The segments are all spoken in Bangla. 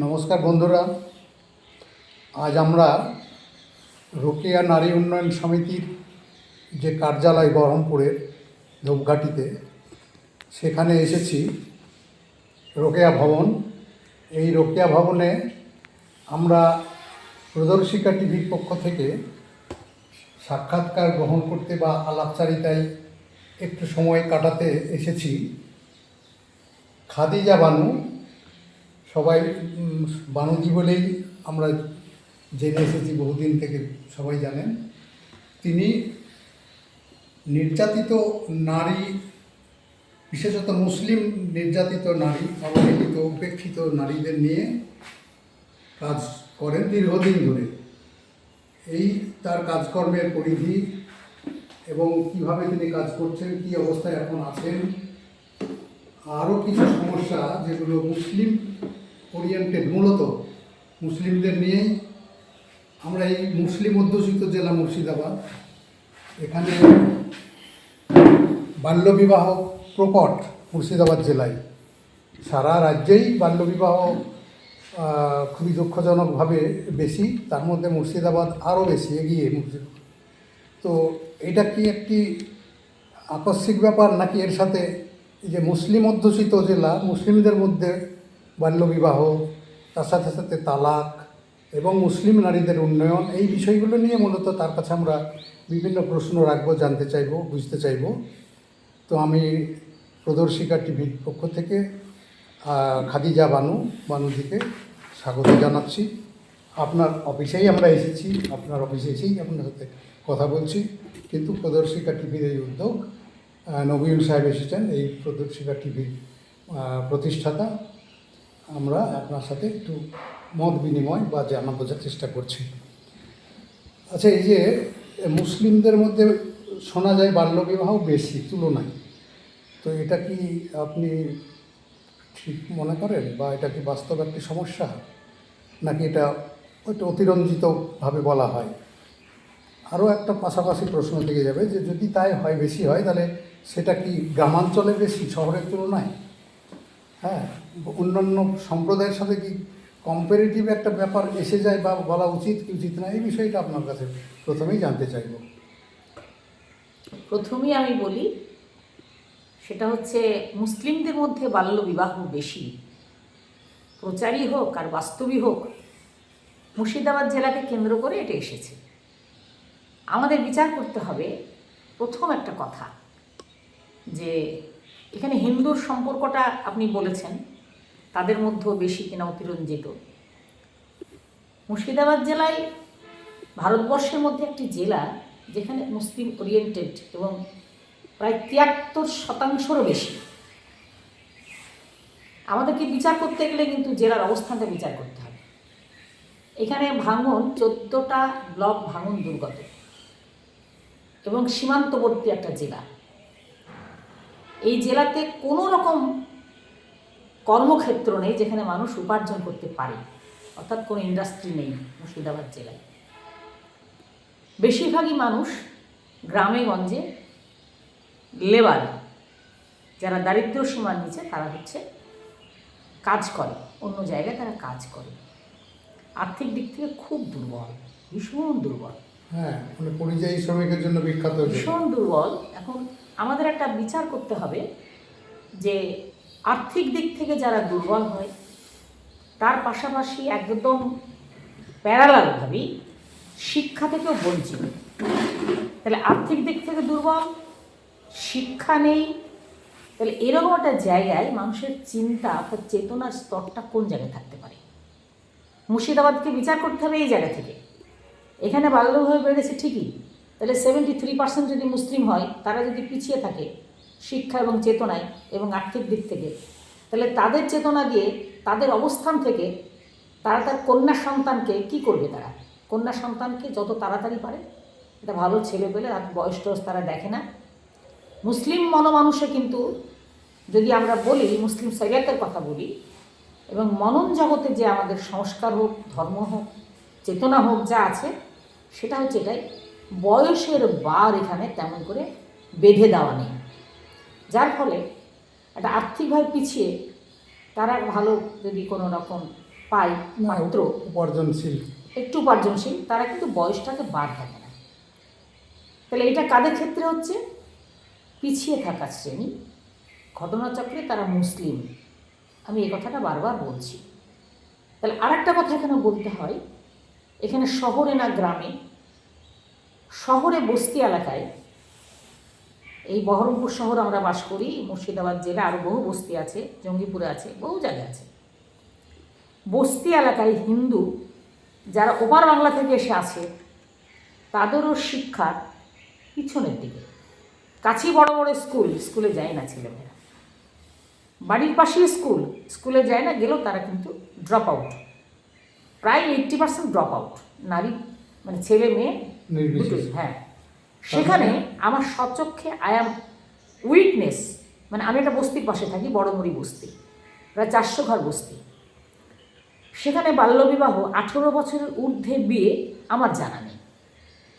নমস্কার বন্ধুরা, আজ আমরা রোকেয়া নারী উন্নয়ন সমিতির যে কার্যালয় বহরমপুরের ধূপঘাটিতে, সেখানে এসেছি। রোকেয়া ভবন, এই রোকেয়া ভবনে আমরা প্রদর্শিকা টিভির পক্ষ থেকে সাক্ষাৎকার গ্রহণ করতে বা আলাপচারিতায় একটু সময় কাটাতে এসেছি। খাদিজা বানু, সবাই বানুদি বলেই আমরা জেনে এসেছি, বহুদিন থেকে সবাই জানেন। তিনি নির্যাতিত নারী, বিশেষত মুসলিম নির্যাতিত নারী, অবহেলিত উপেক্ষিত নারীদের নিয়ে কাজ করেন দীর্ঘদিন ধরে। এই তার কাজকর্মের পরিধি এবং কীভাবে তিনি কাজ করছেন, কী অবস্থায় এখন আছেন, আরও কিছু সমস্যা যেগুলো মুসলিম ওরিয়েন্টেড, মূলত মুসলিমদের নিয়েই। আমরা এই মুসলিম অধ্যুষিত জেলা মুর্শিদাবাদ, এখানে বাল্যবিবাহ প্রকট মুর্শিদাবাদ জেলায়। সারা রাজ্যেই বাল্যবিবাহ খুবই দুঃখজনকভাবে বেশি, তার মধ্যে মুর্শিদাবাদ আরও বেশি এগিয়ে। তো এটা কি একটি আকস্মিক ব্যাপার, নাকি এর সাথে এই যে মুসলিম অধ্যুষিত জেলা, মুসলিমদের মধ্যে বাল্যবিবাহ, তার সাথে সাথে তালাক এবং মুসলিম নারীদের উন্নয়ন, এই বিষয়গুলো নিয়ে মূলত তার কাছে আমরা বিভিন্ন প্রশ্ন রাখবো, জানতে চাইব, বুঝতে চাইব। তো আমি প্রদর্শিকা টিভির পক্ষ থেকে খাদিজা বানুদিকে স্বাগত জানাচ্ছি। আপনার অফিসেই আমরা এসেছি, আপনার অফিসে এসেই আপনার সাথে কথা বলছি। কিন্তু প্রদর্শিকা টিভির এই উদ্যোগ, নবীন সাহেব এসেছেন, এই প্রদর্শিকা টিভির প্রতিষ্ঠাতা। আমরা আপনার সাথে একটু মত বিনিময় বা জানা বোঝার চেষ্টা করছি। আচ্ছা, এই যে মুসলিমদের মধ্যে শোনা যায় বাল্যবিবাহ বেশি তুলনায়, তো এটা কি আপনি ঠিক মনে করেন, বা এটা কি বাস্তব একটি সমস্যা, নাকি এটা একটু অতিরঞ্জিতভাবে বলা হয়? আরও একটা পাশাপাশি প্রশ্ন থেকে যাবে যে যদি তাই হয়, বেশি হয়, তাহলে সেটা কি গ্রামাঞ্চলে বেশি শহরের তুলনায়? হ্যাঁ, অন্যান্য সম্প্রদায়ের সাথে কি কম্পারেটিভ একটা ব্যাপার এসে যায়, বা বলা উচিত কি উচিত না, এই বিষয়টা আপনার কাছে প্রথমেই জানতে চাইব। প্রথমেই আমি বলি, সেটা হচ্ছে মুসলিমদের মধ্যে বাল্যবিবাহ বেশি, প্রচারই হোক আর বাস্তবই হোক, মুর্শিদাবাদ জেলাকে কেন্দ্র করে এটা এসেছে। আমাদের বিচার করতে হবে প্রথম একটা কথা, যে এখানে হিন্দুর সম্পর্কটা আপনি বলেছেন তাদের মধ্যেও বেশি কিনা অতিরঞ্জিত। মুর্শিদাবাদ জেলায় ভারতবর্ষের মধ্যে একটি জেলা যেখানে মুসলিম ওরিয়েন্টেড এবং প্রায় 73%-রও বেশি। আমাদেরকে বিচার করতে গেলে কিন্তু জেলার অবস্থানটা বিচার করতে হবে। এখানে ভাঙন 14টা ব্লক ভাঙন দুর্গত এবং সীমান্তবর্তী একটা জেলা। এই জেলাতে কোনো রকম কর্মক্ষেত্র নেই যেখানে মানুষ উপার্জন করতে পারে, অর্থাৎ কোনো ইন্ডাস্ট্রি নেই মুর্শিদাবাদ জেলায়। বেশিরভাগই মানুষ গ্রামে গঞ্জে লেবার, যারা দারিদ্র্য সীমার নিচে, তারা হচ্ছে কাজ করে, অন্য জায়গায় তারা কাজ করে। আর্থিক দিক থেকে খুব দুর্বল, ভীষণ দুর্বল। হ্যাঁ, মানে পরিযায়ী শ্রমিকের জন্য বিখ্যাত, ভীষণ দুর্বল। এখন আমাদের একটা বিচার করতে হবে যে আর্থিক দিক থেকে যারা দুর্বল হয়, তার পাশাপাশি একদম প্যারালালভাবেই শিক্ষা থেকেও বঞ্চিত। তাহলে আর্থিক দিক থেকে দুর্বল, শিক্ষা নেই, তাহলে এরকম একটা জায়গায় মানুষের চিন্তা অর্থাৎ চেতনার স্তরটা কোন জায়গায় থাকতে পারে? মুর্শিদাবাদকে বিচার করতে হবে এই জায়গা থেকে। এখানে বাল্যবিবাহ বেড়েছে ঠিকই, তাহলে 73% যদি মুসলিম হয়, তারা যদি পিছিয়ে থাকে শিক্ষা এবং চেতনায় এবং আর্থিক দিক থেকে, তাহলে তাদের চেতনা দিয়ে, তাদের অবস্থান থেকে তারা তার কন্যা সন্তানকে কি করবে? তারা কন্যা সন্তানকে যত তাড়াতাড়ি পারে, এটা ভালো ছেলে পেলে, আর বয়স টয়স তারা দেখে না। মুসলিম মনমানুষে কিন্তু, যদি আমরা বলি মুসলিম শরিয়াতের কথা বলি, এবং মনন জগতে যে আমাদের সংস্কার হোক, ধর্ম হোক, চেতনা হোক, যা আছে, সেটা হচ্ছে এটাই, বয়সের বার এখানে তেমন করে বেঁধে দেওয়া নেই। যার ফলে একটা আর্থিকভাবে পিছিয়ে তারা ভালো যদি কোনো রকম পায় না, পাত্র, উপার্জনশীল। একটু উপার্জনশীল, তারা কিন্তু বয়সটাকে বাদ থাকে না। তাহলে এটা কাদের ক্ষেত্রে হচ্ছে? পিছিয়ে থাকা শ্রেণী, ঘটনাচক্রে তারা মুসলিম। আমি এই কথাটা বারবার বলছি। তাহলে আরেকটা কথা এখানে বলতে হয়, এখানে শহরে না গ্রামে, শহরে বস্তি এলাকায়, এই বহরমপুর শহর আমরা বাস করি, মুর্শিদাবাদ জেলা, আরও বহু বস্তি আছে, জঙ্গিপুরে আছে, বহু জায়গায় আছে। বস্তি এলাকায় হিন্দু যারা ওপার বাংলা থেকে এসে আছে, তাদেরও শিক্ষা পিছনের দিকে। কাছেই বড় বড় স্কুলে যায় না ছেলেমেয়েরা, বাড়ির পাশেই স্কুলে যায় না, গেলেও তারা কিন্তু ড্রপ আউট, প্রায় 80% ড্রপ আউট, নারী মানে ছেলে মেয়ে দুটোই। হ্যাঁ, সেখানে আমার স্বচক্ষে আই অ্যাম উইটনেস, মানে আমি একটা বস্তির পাশে থাকি, বড়মুড়ি বস্তি, প্রায় 400 ঘর বস্তি। সেখানে বাল্যবিবাহ 18 বছরের ঊর্ধ্বে বিয়ে আমার জানা নেই,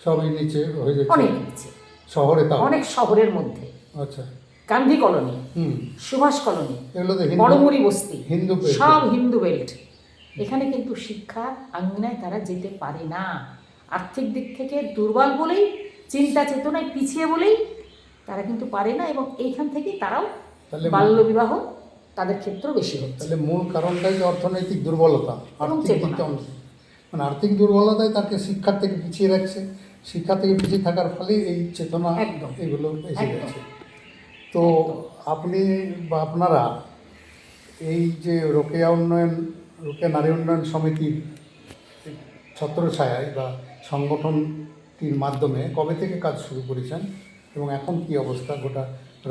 সবই নিচে হয়ে যাচ্ছে, অনেক নিচে শহরে, তাও অনেক শহরের মধ্যে। আচ্ছা, গান্ধী কলোনি, হুম, সুভাষ কলোনি, এগুলো তো বড়মুড়ি বস্তি, হিন্দু সব হিন্দু বেল্ট। এখানে কিন্তু শিক্ষার আঙ্গিনায় তারা যেতে পারে না, আর্থিক দিক থেকে দুর্বল বলেই, চিন্তা চেতনায় পিছিয়ে বলেই তারা কিন্তু পারে না, এবং এইখান থেকেই তারাও বাল্যবিবাহ তাদের ক্ষেত্রেও বেশি হচ্ছে। তাহলে মূল কারণটাই যে অর্থনৈতিক দুর্বলতা, আর্থিক চেতনা। দিকটা মানে আর্থিক দুর্বলতায় তাকে শিক্ষার থেকে পিছিয়ে রাখছে, শিক্ষা থেকে পিছিয়ে থাকার ফলে এই চেতনা একদম এগুলো এসে একদম গেছে। তো আপনি বা আপনারা এই যে রোকেয়া নারী উন্নয়ন সমিতির ছত্রছায়ায় বা সংগঠনটির মাধ্যমে কবে থেকে কাজ শুরু করেছেন, এবং এখন কি অবস্থা? গোটা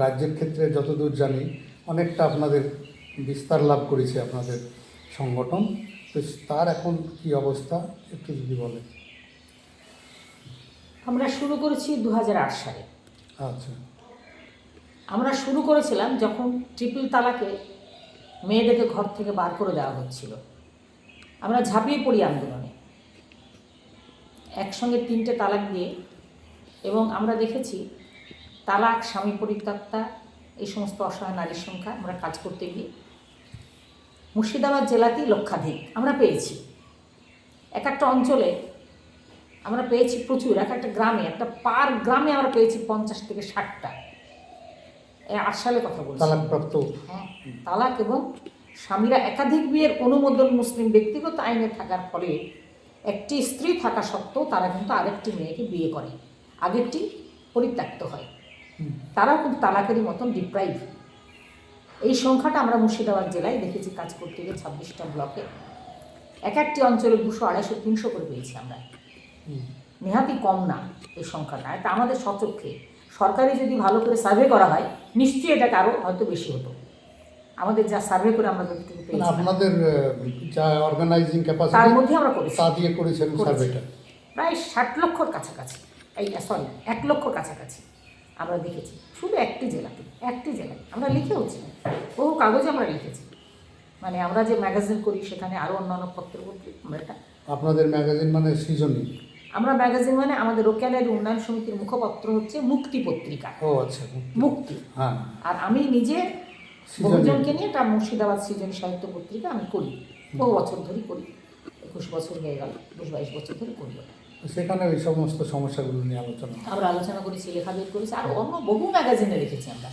রাজ্যের ক্ষেত্রে যতদূর জানি অনেকটা আপনাদের বিস্তার লাভ করেছে আপনাদের সংগঠন, তো তার এখন কি অবস্থা একটু যদি বলেন। আমরা শুরু করেছি 2008 সালে। আচ্ছা, আমরা শুরু করেছিলাম যখন ট্রিপল তালাকে মেয়েদেরকে ঘর থেকে বার করে দেওয়া হচ্ছিল। আমরা ঝাঁপিয়ে পড়ি আন্দোলনে, একসঙ্গে 3টে তালাক দিয়ে, এবং আমরা দেখেছি তালাক, স্বামী পরিত্যক্তা, এই সমস্ত অসহায় নারীর সংখ্যা আমরা কাজ করতে গিয়ে মুর্শিদাবাদ জেলাতেই লক্ষাধিক আমরা পেয়েছি। এক একটা অঞ্চলে আমরা পেয়েছি প্রচুর, এক একটা গ্রামে, একটা পার গ্রামে আমরা পেয়েছি 50 থেকে 60টা। 8 সালে কথা বলছি। তালাকপ্রাপ্ত, হ্যাঁ, তালাক এবং স্বামীরা একাধিক বিয়ের অনুমোদন মুসলিম ব্যক্তিগত আইনে থাকার ফলে একটি স্ত্রী থাকা সত্ত্বেও তারা কিন্তু আরেকটি মেয়েকে বিয়ে করে, আগেরটি পরিত্যক্ত হয়, তারাও কিন্তু তালাকেরই মতন ডিপ্রাইভ। এই সংখ্যাটা আমরা মুর্শিদাবাদ জেলায় দেখেছি কাজ করতে গিয়ে 26টা ব্লকে, এক একটি অঞ্চলে 200, 250, 300 করে পেয়েছি আমরা। নেহাতি কম না এই সংখ্যাটা, এটা আমাদের স্বচক্ষে। সরকারি যদি ভালো করে সার্ভে করা হয় নিশ্চয়ই এটাকে আরও হয়তো বেশি হতো। আমাদের যা সার্ভে করে আমরা দেখতে পেয়েছি, আপনাদের যা অর্গানাইজিং ক্যাপাসিটি তার মধ্যে আমরা করেছি, তা দিয়ে করেছেন সার্ভেটা, প্রায় 60 লক্ষর কাছাকাছি, 1 লক্ষর কাছাকাছি আমরা দেখেছি, শুধু একটি জেলায় আমরা লিখেওছি, বহু কাগজে আমরা লিখেছি। মানে আমরা যে ম্যাগাজিন করি সেখানে আরও অন্যান্য পত্রপত্রিক আমরা এটা। আপনাদের ম্যাগাজিন মানে সৃজনী? আমরা ম্যাগাজিন মানে আমাদের রোকেয়া নারী উন্নয়ন সমিতির মুখপত্র হচ্ছে মুক্তি পত্রিকা। ও আচ্ছা, মুক্তি। হ্যাঁ, আর আমি নিজে বহুজনকে নিয়ে একটা মুর্শিদাবাদ সৃজনী সাহিত্য পত্রিকা আমি করি, বহু বছর ধরে করি, 21 বছর হয়ে গেল, 22 বছর ধরে করি। সেখানে ওই সমস্ত সমস্যাগুলো নিয়ে আমরা আলোচনা করেছি, লেখালেখি করেছি, আর অন্য বহু ম্যাগাজিনে লিখেছি আমরা,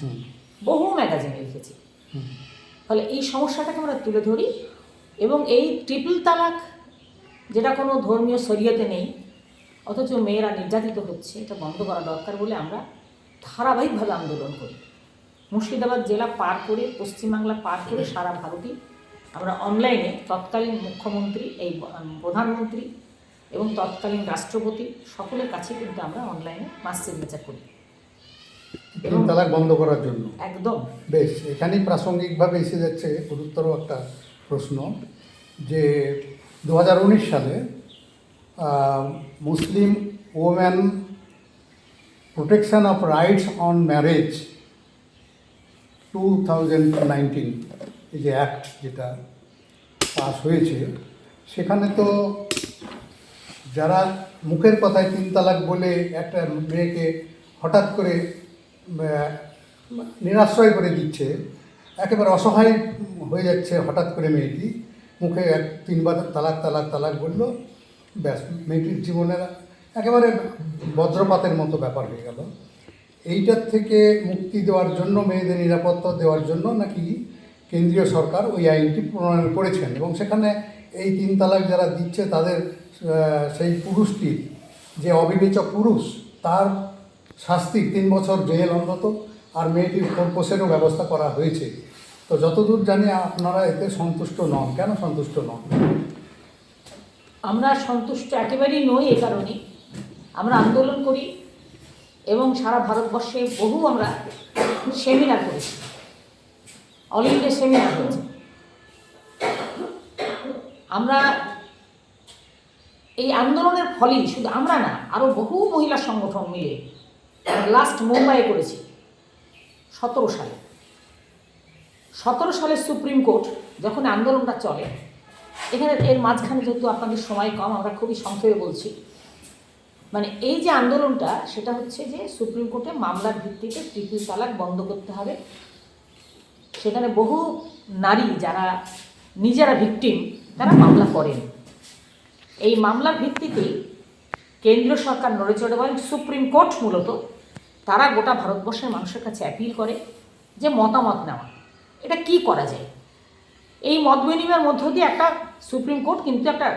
বহু ম্যাগাজিনে লিখেছি। ফলে এই সমস্যাটাকে আমরা তুলে ধরি, এবং এই ট্রিপল তালাক যেটা কোনো ধর্মীয় শরীয়তে নেই, অথচ মেয়েরা নির্যাতিত হচ্ছে, এটা বন্ধ করা দরকার বলে আমরা ধারাবাহিকভাবে আন্দোলন করি। মুর্শিদাবাদ জেলা পার করে, পশ্চিমবাংলা পার করে সারা ভারতে আমরা অনলাইনে তৎকালীন মুখ্যমন্ত্রী, এই প্রধানমন্ত্রী এবং তৎকালীন রাষ্ট্রপতি সকলের কাছে কিন্তু আমরা অনলাইনে মাস সিগনেচার করি এবং তালাক বন্ধ করার জন্য। একদম। বেশ, এখানেই প্রাসঙ্গিকভাবে এসে যাচ্ছে গুরুতর একটা প্রশ্ন, যে 2019 সালে Muslim women protection of rights on marriage 2019, এই যে অ্যাক্ট যেটা পাস হয়েছে, সেখানে তো যারা মুখের কথায় 3 তালাক বলে একটা মেয়েকে হঠাৎ করে নিরাশ্রয় করে দিচ্ছে, একেবারে অসহায় হয়ে যাচ্ছে হঠাৎ করে মেয়েটি, মুখে তিনবার তালাক তালাক তালাক বললো, ব্যাস মেয়েটির জীবনের একেবারে বজ্রপাতের মতো ব্যাপার হয়ে গেল। এইটার থেকে মুক্তি দেওয়ার জন্য, মেয়েদের নিরাপত্তা দেওয়ার জন্য নাকি কেন্দ্রীয় সরকার ওই আইনটি প্রণয়ন করেছেন, এবং সেখানে এই 3 তালাক যারা দিচ্ছে তাদের সেই পুরুষটির যে অবিবেচক পুরুষ, তার শাস্তি 3 বছর জেল অন্তত, আর মেয়েটির খোরপোশেরও ব্যবস্থা করা হয়েছে। তো যতদূর জানি আপনারা এতে সন্তুষ্ট নন, কেন সন্তুষ্ট নন? আমরা সন্তুষ্ট একেবারেই নই। এই কারণেই আমরা আন্দোলন করি এবং সারা ভারতবর্ষে বহু আমরা সেমিনার করেছি, অল ইন্ডিয়া সেমিনার হয়েছে। আমরা এই আন্দোলনের ফলেই, শুধু আমরা না, আরও বহু মহিলা সংগঠন মিলে লাস্ট মুম্বাইয়ে করেছি 17 সালে। 17 সালে সুপ্রিম কোর্ট যখন আন্দোলনটা চলে, এখানে এর মাঝখানে যেহেতু আপনাদের সময় কম, আমরা খুবই সংক্ষেপে বলছি। মানে এই যে আন্দোলনটা, সেটা হচ্ছে যে সুপ্রিম কোর্টে মামলার ভিত্তিতে ট্রিপল তালাক বন্ধ করতে হবে। সেখানে বহু নারী যারা নিজেরা ভিকটিম, তারা মামলা করেন। এই মামলার ভিত্তিতেই কেন্দ্রীয় সরকার নড়ে চড়ে বলেন, সুপ্রিম কোর্ট মূলত তারা গোটা ভারতবর্ষের মানুষের কাছে অ্যাপিল করে যে মতামত নেওয়া, এটা কি করা যায়। এই মত বিনিময়ের মধ্য দিয়ে একটা সুপ্রিম কোর্ট কিন্তু একটা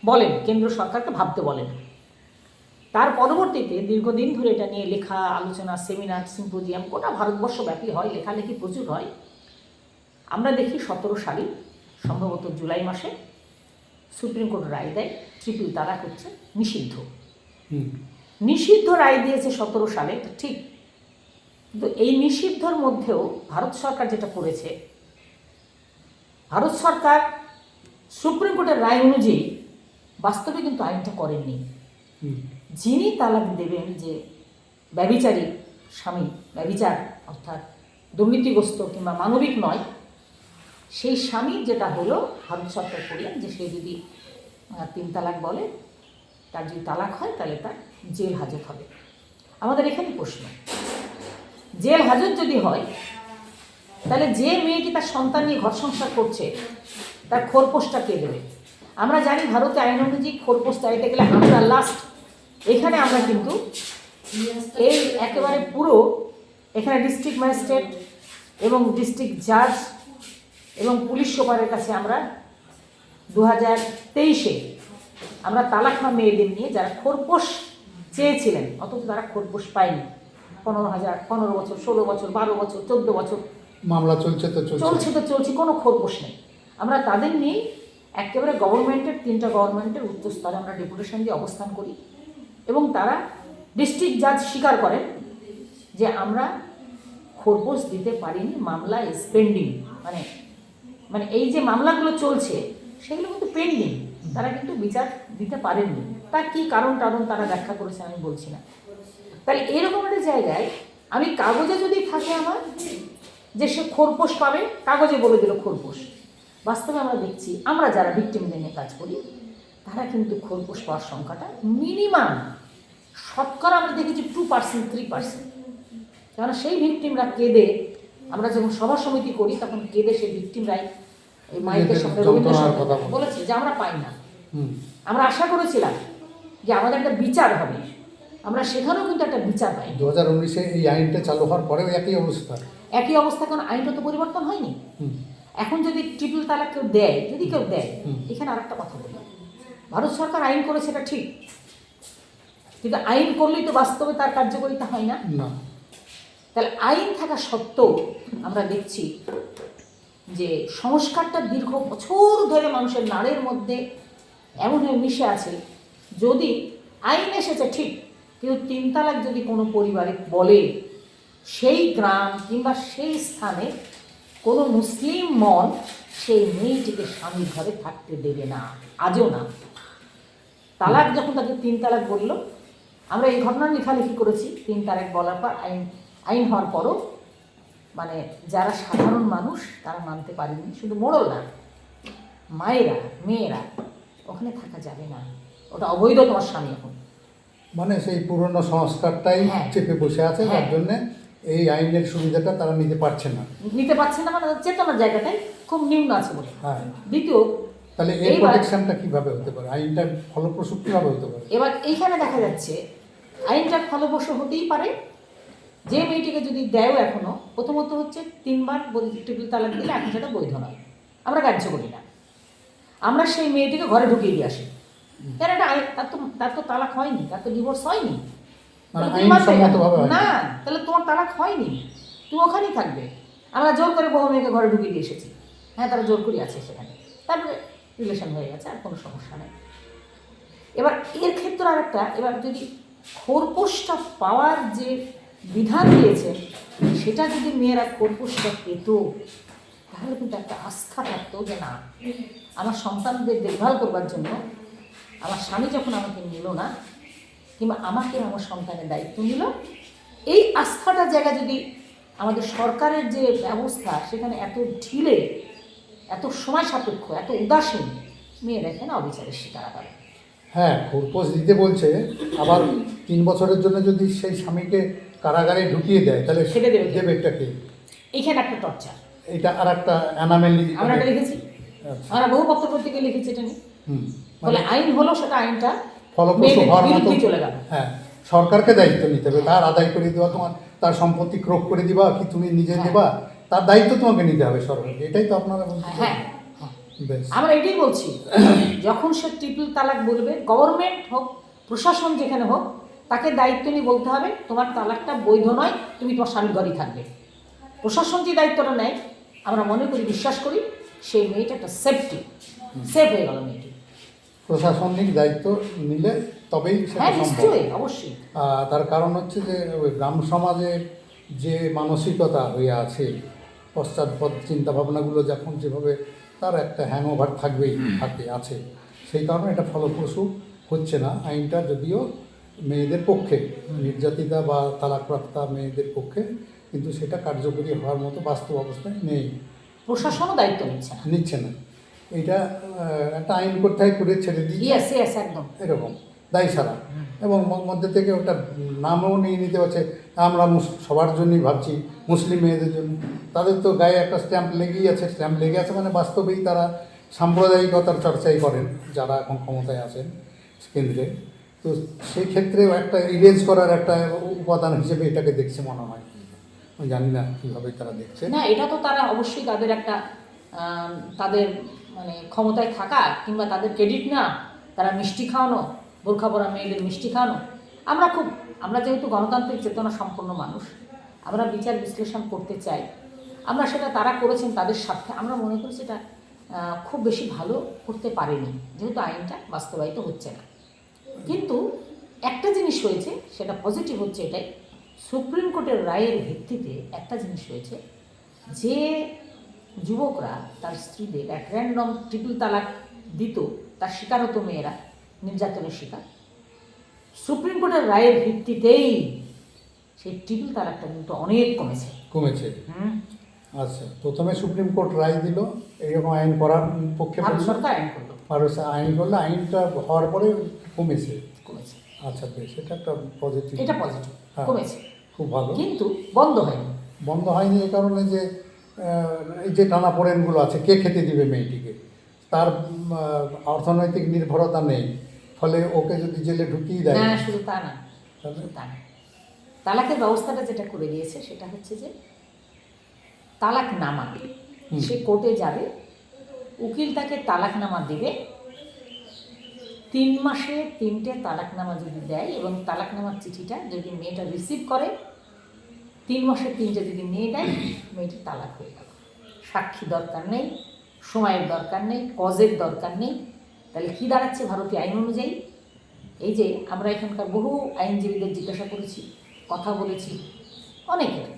বলেন, কেন্দ্র সরকারকে ভাবতে বলেন। তার পরবর্তীতে দীর্ঘদিন ধরে এটা নিয়ে লেখা, আলোচনা, সেমিনার, সিম্পোজিয়াম গোটা ভারতবর্ষব্যাপী হয়, লেখালেখি প্রচুর হয়। আমরা দেখি 17 সালে, সম্ভবত জুলাই মাসে, সুপ্রিম কোর্ট রায় দেয় ট্রিপল তালাক হচ্ছে নিষিদ্ধ। নিষিদ্ধ রায় দিয়েছে 17 সালে, ঠিক। কিন্তু এই নিষিদ্ধর মধ্যেও ভারত সরকার যেটা করেছে, ভারত সরকার সুপ্রিম কোর্টের রায় অনুযায়ী বাস্তবে কিন্তু আইনটা করেননি। যিনি তালাক দেবেন, যে ব্যভিচারী স্বামী, ব্যভিচার অর্থাৎ দুর্নীতিগ্রস্ত কিংবা মানবিক নয়, সেই স্বামীর যেটা হলো, ভারত সরকার করলেন যে সে যদি 3 তালাক বলে, তার যদি তালাক হয় তাহলে তার জেল হাজত হবে। আমাদের এখানে প্রশ্ন, জেল হাজত যদি হয়, তাহলে যে মেয়েটি তার সন্তান নিয়ে ঘর সংসার করছে, তার খোরপোশটা কে দেবে? আমরা জানি ভারতে আইন অনুযায়ী খোরপোশ চাইতে গেলে আমরা লাস্ট, এখানে আমরা কিন্তু এই একেবারে পুরো, এখানে ডিস্ট্রিক্ট ম্যাজিস্ট্রেট এবং ডিস্ট্রিক্ট জাজ এবং পুলিশ সুপারের কাছে আমরা 2023-এ আমরা তালাকমা মেয়েদের নিয়ে যারা খোরপোশ চেয়েছিলেন, অথচ তারা খোরপোশ পায়নি, 15 বছর, 16 বছর, 12 বছর, 14 বছর মামলা চলছে, চলছে, কোনো খোরপোশ নেই। আমরা তাদের নিয়ে একেবারে গভর্নমেন্টের, 3টা গভর্নমেন্টের উচ্চ স্তরে আমরা ডেপুটেশন দিয়ে অবস্থান করি, এবং তারা ডিস্ট্রিক্ট জাজ স্বীকার করেন যে আমরা খোরপোশ দিতে পারিনি, মামলা ইজ পেন্ডিং। মানে এই যে মামলাগুলো চলছে সেগুলো কিন্তু পেন্ডিং, তারা কিন্তু বিচার দিতে পারেননি। তার কী কারণ তারা ব্যাখ্যা করেছেন আমি বলছি না। তাহলে এরকম একটা জায়গায় আমি কাগজে যদি থাকে আমার যে সে খোরপোশ পাবে, কাগজে বলে দিল খোরপোশ, বাস্তবে আমরা দেখছি, আমরা যারা ভিকটিমদের নিয়ে কাজ করি, তারা কিন্তু খোরপোশ পাওয়ার সংখ্যাটা মিনিমাম শতকরা আমরা দেখেছি 2%, 3%। কেননা সেই ভিকটিমরা কেঁদে, আমরা যখন সভা সমিতি করি তখন কেঁদে সেই ভিকটিমরাই এই মাইকের সামনে বলেছে যে আমরা পাই না। আমরা আশা করেছিলাম যে আমাদের একটা বিচার হবে, আমরা সেখানেও কিন্তু একটা বিচার পাই। 2019-এ এই আইনটা চালু হওয়ার পরেও একই অবস্থা, কারণ আইনটা তো পরিবর্তন হয়নি। এখন যদি ট্রিপল তালাক কেউ দেয়, যদি কেউ দেয়, এখানে আরেকটা কথা বলি, ভারত সরকার আইন করেছে এটা ঠিক, কিন্তু আইন করলেই তো বাস্তবে তার কার্যকারিতা হয় না। তাহলে আইন থাকা সত্ত্বেও আমরা দেখছি যে সংস্কারটা দীর্ঘ বছর ধরে মানুষের নাড়ের মধ্যে এমনভাবে মিশে আছে, যদি আইন এসেছে ঠিক, কিন্তু 3 তালাক যদি কোনো পরিবারে বলে, সেই গ্রাম কিংবা সেই স্থানে কোনো মুসলিম মন সেই মেয়েটিকে স্বামীর ঘরে থাকতে দেবে না, আজও না। তালাক যখন তাকে 3 তালাক বলল, আমরা এই ঘটনার লেখালেখি করেছি। 3 তালাক বলার পর আইন হওয়ার পরও মানে যারা সাধারণ মানুষ তারা মানতে পারেনি, শুধু মোড়ল না, মায়েরা, মেয়েরা, ওখানে থাকা যাবে না, ওটা অবৈধ তোমার স্বামী। এখন মানে সেই পুরনো সংস্কারটাই চেপে বসে আছে, যার জন্যে এই আইনের সুবিধাটা তারা নিতে পারছে না। নিতে পারছে না, মানে চেতনার জায়গাটাই খুব নিম্ন আছে বলে। হ্যাঁ, দ্বিতীয়, তাহলে এই প্রোটেকশনটা কিভাবে হতে পারে, আইনটা ফলপ্রসূ কিভাবে হতে পারে? এবার এইখানে দেখা যাচ্ছে আইনটা ফলপ্রসূ হতেই পারে যে মেয়েটিকে যদি দেয়ও এখনো, প্রথমত হচ্ছে 3 বার ট্রিপল তালাক দিলে এখন সেটা বৈধ নয়, আমরা কার্য করি না। আমরা সেই মেয়েটিকে ঘরে ঢুকিয়ে দিয়ে আসি, কেন এটা তার তো তালাক হয়নি, তার তো ডিভোর্স হয়নি, মানে তাহলে 3 বার আইনসম্মতভাবে হয় না, তাহলে তোমার তালাক হয়নি, তুমি ওখানেই থাকবে। আমরা জোর করে বহু মেয়েকে ঘরে ঢুকিয়ে দিয়ে এসেছি, হ্যাঁ তারা জোর করে আছে সেখানে, তারপরে রিলেশন হয়ে গেছে, আর কোনো সমস্যা নেই। এবার এর ক্ষেত্রে আরেকটা, এবার যদি খোরপোশটা পাওয়ার যে বিধান দিয়েছে সেটা যদি মেয়েরা খোরপোশটা পেত, তাহলে কিন্তু একটা আস্থা থাকতো যে না, আমার সন্তানদের দেখভাল করবার জন্য আমার স্বামী যখন আমাকে নিল না, কিংবা আমাকে আমার সন্তানের দায়িত্ব নিল, এই আস্থাটার জায়গা যদি আমাদের সরকারের যে ব্যবস্থা সেখানে এত ঢিলে, এত সময় সাপেক্ষ, এত উদাসীন, মেয়েরা এখানে অবিচারের শিকার হবে। হ্যাঁ, খোরপোশ দিতে বলছে, আবার 3 বছরের জন্য যদি সেই স্বামীকে কারাগারে ঢুকিয়ে দেয় তাহলে সেটা দেবে কে? দেবেটাকে। এইখানে একটা টর্চার এটা আর একটা অ্যানামেলি। আমরা এটা লিখেছি, আচ্ছা। আমরা বহু পত্রপত্রিকায় লিখেছি এটা নিয়ে। হুম, ফলে আইন হলো, সেটা আইনটা ফলপ্রসূ মেয়েদের হওয়ার মতো। বিরুদ্ধে চলে গেল। হ্যাঁ, সরকারকে দায়িত্ব নিতে হবে, তার আদায় করে দেওয়া, তোমার তার সম্পত্তি ক্রোক করে দিবা কি তুমি নিজে হ্যাঁ। দেবা, তার দায়িত্ব তোমাকে নিতে হবে সরকারকে। এটাই তো আপনারা বলছেন। হ্যাঁ, বেশ। আমরা এটাই বলছি, যখন সে ট্রিপল তালাক বলবে, গভর্নমেন্ট হোক, প্রশাসন যেখানে হোক, তাকে দায়িত্ব নিয়ে বলতে হবে তোমার তালাকটা বৈধ নয়, তুমি তোমার স্বামীর ঘরেই থাকবে। প্রশাসন যে দায়িত্বটা নেয়, আমরা মনে করি, বিশ্বাস করি, সেই মেয়েটা একটা সেফ হয়ে গেল মেয়েটি। প্রশাসনিক দায়িত্ব নিলে তবেই সেটা হ্যাঁ, সম্ভব। নিশ্চয়ই, অবশ্যই। তার কারণ হচ্ছে যে ওই গ্রাম সমাজে যে মানসিকতা হয়ে আছে, পশ্চাৎপদ চিন্তাভাবনাগুলো যখন যেভাবে তার একটা হ্যাংওভার থাকবেই, আছে, সেই কারণে এটা ফলপ্রসূ হচ্ছে না আইনটা। যদিও মেয়েদের পক্ষে, নির্যাতিতা বা তালাকপ্রাপ্তা মেয়েদের পক্ষে, কিন্তু সেটা কার্যকরী হওয়ার মতো বাস্তব অবস্থায় নেই, প্রশাসনও দায়িত্ব নিচ্ছে না। এটা একটা আইন করতে হয়, করে ছেড়ে দিই, ইয়েস একদম এরকম দায়ী সারা। এবং মধ্যে থেকে ওটা নামও নিয়ে নিতে হচ্ছে, আমরা সবার জন্যই ভাবছি, মুসলিম মেয়েদের জন্য। তাদের তো গায়ে একটা স্ট্যাম্প লেগেই আছে, স্ট্যাম্প লেগে আছে মানে বাস্তবেই তারা সাম্প্রদায়িকতার চর্চাই করেন যারা এখন ক্ষমতায় আছেন কেন্দ্রে। তো সেই ক্ষেত্রেও একটা ইরেজ করার একটা উপাদান হিসেবে এটাকে দেখছে মনে হয়। আমি জানি না কীভাবে তারা দেখছে। না, এটা তো তারা অবশ্যই তাদের একটা তাদের মানে ক্ষমতায় থাকা কিংবা তাদের ক্রেডিট না, তারা মিষ্টি খাওয়ানো, বোরখা পরা মেয়েদের মিষ্টি খাওয়ানো। আমরা যেহেতু গণতান্ত্রিক চেতনা সম্পন্ন মানুষ, আমরা বিচার বিশ্লেষণ করতে চাই। আমরা সেটা তারা করেছেন তাদের স্বার্থে, আমরা মনে করি সেটা খুব বেশি ভালো করতে পারেনি, যেহেতু আইনটা বাস্তবায়িত হচ্ছে না। কিন্তু একটা জিনিস হয়েছে, সেটা পজিটিভ হচ্ছে এটাই, সুপ্রিম কোর্টের রায়ের ভিত্তিতে একটা জিনিস হয়েছে, যে যুবকরা তার স্ত্রীদের এক র্যান্ডম ট্রিপল তালাক দিত, তার শিকার হতো মেয়েরা, নির্যাতনের শিকার, সুপ্রিম কোর্টের রায়ের ভিত্তিতেই সেই ট্রিপল তালাকটা কিন্তু অনেক কমেছে। আচ্ছা, প্রথমে সুপ্রিম কোর্ট রায় দিল, এইরকম আইন করার পক্ষে ভারত সরকার আইন করলো, আইন করলে আইনটা হওয়ার পরে কমেছে। আচ্ছা, বেশ, এটা একটা পজিটিভ। এটা পজিটিভ, হ্যাঁ, কমেছে, খুব ভালো। কিন্তু বন্ধ হয়নি এই কারণে যে এই যে টানাপোড়েনগুলো আছে, কে খেতে দিবে মেয়েটিকে, তার অর্থনৈতিক নির্ভরতা নেই, ফলে ওকে যদি জেলে ঢুকিয়ে দেয়। না, শুধু তা না, তালাকের ব্যবস্থাটা যেটা করে দিয়েছে সেটা হচ্ছে যে তালাকনামা, সে কোর্টে যাবে, উকিল তাকে তালাকনামা দেবে, 3 মাসে 3টে তালাকনামা যদি দেয় এবং তালাকনামার চিঠিটা যদি মেয়েটা রিসিভ করে, 3 মাসে 3টে যদি নিয়ে দেয়, মেয়েটির তালাক হয়ে গেল। সাক্ষী দরকার নেই, সময়ের দরকার নেই, কজের দরকার নেই। তাহলে কী দাঁড়াচ্ছে ভারতীয় আইন অনুযায়ী? এই যে আমরা এখানকার বহু আইনজীবীদের জিজ্ঞাসা করেছি, কথা বলেছি অনেকের,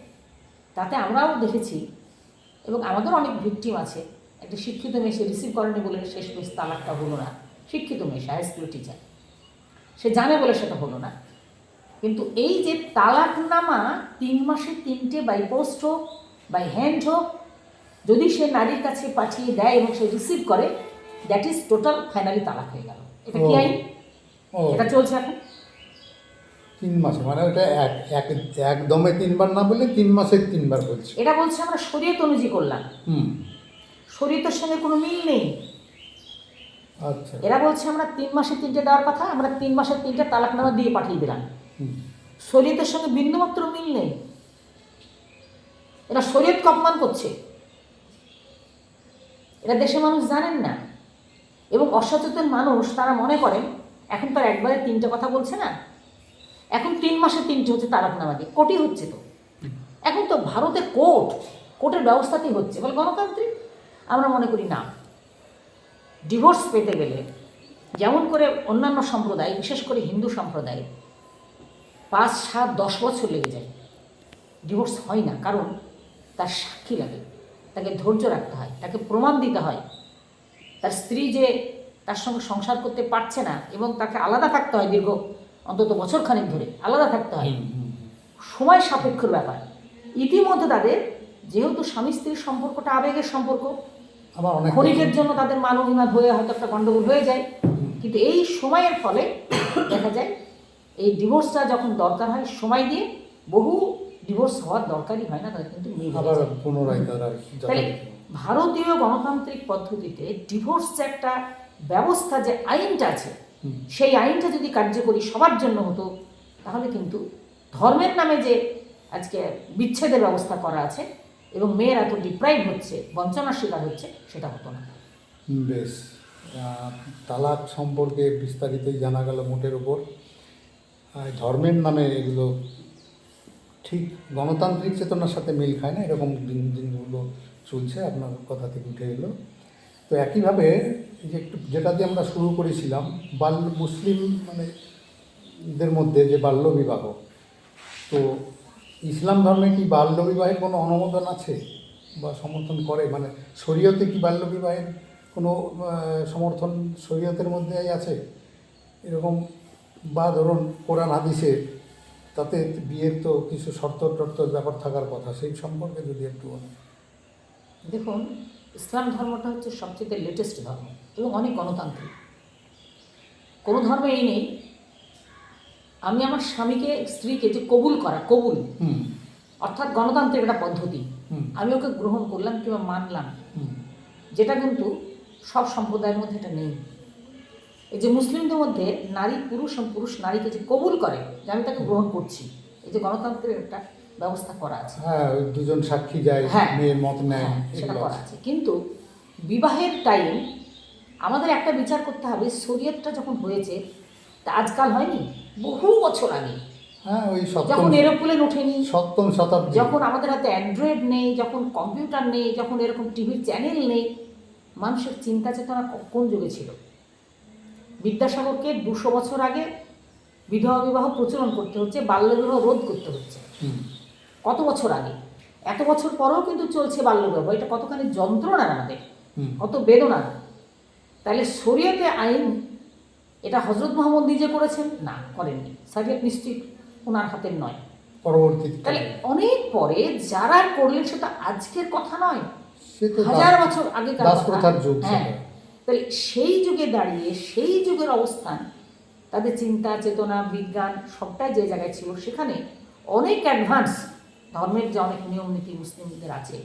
তাতে আমরাও দেখেছি, এবং আমাদের অনেক ভিকটিম আছে, একটা শিক্ষিত মেয়ে সে রিসিভ করেনি বলে শেষ বেশ তালাকটা হলো না, শিক্ষিত মেয়ে, হাই স্কুল টিচার, সে জানে বলে সেটা হলো না। কিন্তু এই যে তালাকনামা 3 মাসে 3টে বাই পোস্ট হোক, বাই হ্যান্ড হোক, যদি সে নারীর কাছে পাঠিয়ে দেয় এবং সে রিসিভ করে, দ্যাট ইজ টোটাল ফাইনালি তালাক হয়ে গেল। এটা কি আইন? এটা চলছে এখন। তো 3 মাসে, মানে ওটা একদমে 3বার না বলে 3 মাসে 3বার বলছে। এটা বলছে আমরা শরীয়ত অনুযায়ী করলাম, হুম। শরীয়তের সঙ্গে কোনো মিল নেই। আচ্ছা। এরা বলছে আমরা 3 মাসে 3টে দেওয়ার কথা, আমরা 3 মাসে 3টে তালাকনামা দিয়ে পাঠিয়ে দিলাম। হুম। শরীয়তের সঙ্গে বিন্দুমাত্র মিল নেই। এরা শরীয়তকে অপমান করছে। এরা দেশের মানুষ জানেন না, এবং অসচেতন মানুষ তারা মনে করেন এখন তার একবারে 3টে কথা বলছে না, এখন 3 মাসে 3টে হচ্ছে তালাকনামা দিয়ে, কোটি হচ্ছে তো। এখন তো ভারতের কোর্টের ব্যবস্থাতেই হচ্ছে, বলে গণতান্ত্রিক। আমরা মনে করি না, ডিভোর্স পেতে গেলে যেমন করে অন্যান্য সম্প্রদায়, বিশেষ করে হিন্দু সম্প্রদায় 5, 7, 10 বছর লেগে যায়, ডিভোর্স হয় না। কারণ তার সাক্ষী লাগে, তাকে ধৈর্য রাখতে হয়, তাকে প্রমাণ দিতে হয় তার স্ত্রী যে তার সঙ্গে সংসার করতে পারছে না, এবং তাকে আলাদা থাকতে হয় দীর্ঘ অন্তত বছরখানেক ধরে আলাদা থাকতে হয়, সময় সাপেক্ষর ব্যাপার। ইতিমধ্যে তাদের যেহেতু স্বামী স্ত্রীর সম্পর্কটা আবেগের সম্পর্ক, আবার অনেক ক্ষণিকের জন্য তাদের মান অভিমান হয়ে হয়তো একটা গণ্ডগোল হয়ে যায়, কিন্তু এই সময়ের ফলে দেখা যায় এই ডিভোর্সটা যখন দরকার হয় সময় দিয়ে, বহু ডিভোর্স হওয়ার দরকারই হয় না, তাদের কিন্তু মিল হয়ে আবার যায়। পুনরায় তারা তাহলে ভারতীয় গণতান্ত্রিক পদ্ধতিতে ডিভোর্স যে একটা ব্যবস্থা, যে আইনটা আছে, সেই আইনটা যদি কার্যকরী সবার জন্য হতো, তাহলে কিন্তু ধর্মের নামে যে আজকে বিচ্ছেদের ব্যবস্থা করা আছে এবং মেয়ের এত ডিপ্রাইভ হচ্ছে, বঞ্চনার শিকার হচ্ছে, সেটা হতো না। বেশ, তালাক সম্পর্কে বিস্তারিতই জানা গেল মোটের উপর। ধর্মের নামে এগুলো ঠিক গণতান্ত্রিক চেতনার সাথে মিল খায় না, এরকম দিনগুলো চলছে, আপনার কথা থেকে উঠে এলো। তো একইভাবে যে একটু যেটা দিয়ে আমরা শুরু করেছিলাম, মুসলিম মানে দের মধ্যে যে বাল্যবিবাহ, তো ইসলাম ধর্মে কি বাল্যবিবাহের কোনো অনুমোদন আছে বা সমর্থন করে? মানে শরীয়তে কি বাল্যবিবাহের কোনো সমর্থন শরীয়তের মধ্যেই আছে এরকম? বা ধরুন কোরআন হাদিসে তাতে বিয়ের তো কিছু শর্তর ব্যাপার থাকার কথা, সেই সম্পর্কে যদি একটু বলেন। দেখুন, ইসলাম ধর্মটা হচ্ছে সবচেয়ে লেটেস্ট ধর্ম এবং অনেক গণতান্ত্রিক। কোনো ধর্মে এই নেই আমি আমার স্বামীকে স্ত্রীকে যে কবুল, অর্থাৎ গণতান্ত্রিক একটা পদ্ধতি, আমি ওকে গ্রহণ করলাম কিংবা মানলাম, যেটা কিন্তু সব সম্প্রদায়ের মধ্যে এটা নেই। এই যে মুসলিমদের মধ্যে নারী পুরুষ নারীকে যে কবুল করে যে আমি তাকে গ্রহণ করছি, এই যে গণতন্ত্রের একটা ব্যবস্থা করা আছে। হ্যাঁ, দুজন সাক্ষী যায়, মেয়ের মত নেয়, সেটা করা আছে। কিন্তু বিবাহের টাইম আমাদের একটা বিচার করতে হবে, শরীয়তটা যখন হয়েছে তা আজকাল হয়নি, বহু বছর আগে। হ্যাঁ, ওই যখন এরোপ্লেন ওঠেনি, 7ম শতাব্দী, যখন আমাদের হাতে অ্যান্ড্রয়েড নেই, যখন কম্পিউটার নেই, যখন এরকম টিভির চ্যানেল নেই, মানুষের চিন্তা চেতনা কোন যুগে ছিল? বিদ্যাসাগরকে 200 বছর আগে বিধবা বিবাহ প্রচলন করতে হচ্ছে, বাল্যবিবাহ রোধ করতে হচ্ছে। কত বছর আগে? এত বছর পরেও কিন্তু চলছে বাল্যবিবাহ। এটা কতখানি যন্ত্রণা আমাদের, কত বেদনা। তাহলে শরীয়তে আইন এটা হজরত মোহাম্মদ নিজে করেছেন? না, করেননি। শরীয়ত নিশ্চিত ওনার হাতের নয়, পরবর্তী। তাহলে অনেক পরে যারা করলেন সেটা আজকের কথা নয়, সে তো 1000 বছর আগেকার কথা। দাসপ্রথার যুগ। হ্যাঁ, তাহলে সেই যুগে দাঁড়িয়ে সেই যুগের অবস্থান, তাদের চিন্তা চেতনা বিজ্ঞান সবটাই যে জায়গায় ছিল, সেখানে অনেক অ্যাডভান্স ধর্মের যে অনেক নিয়ম নীতি মুসলিমদের আছে,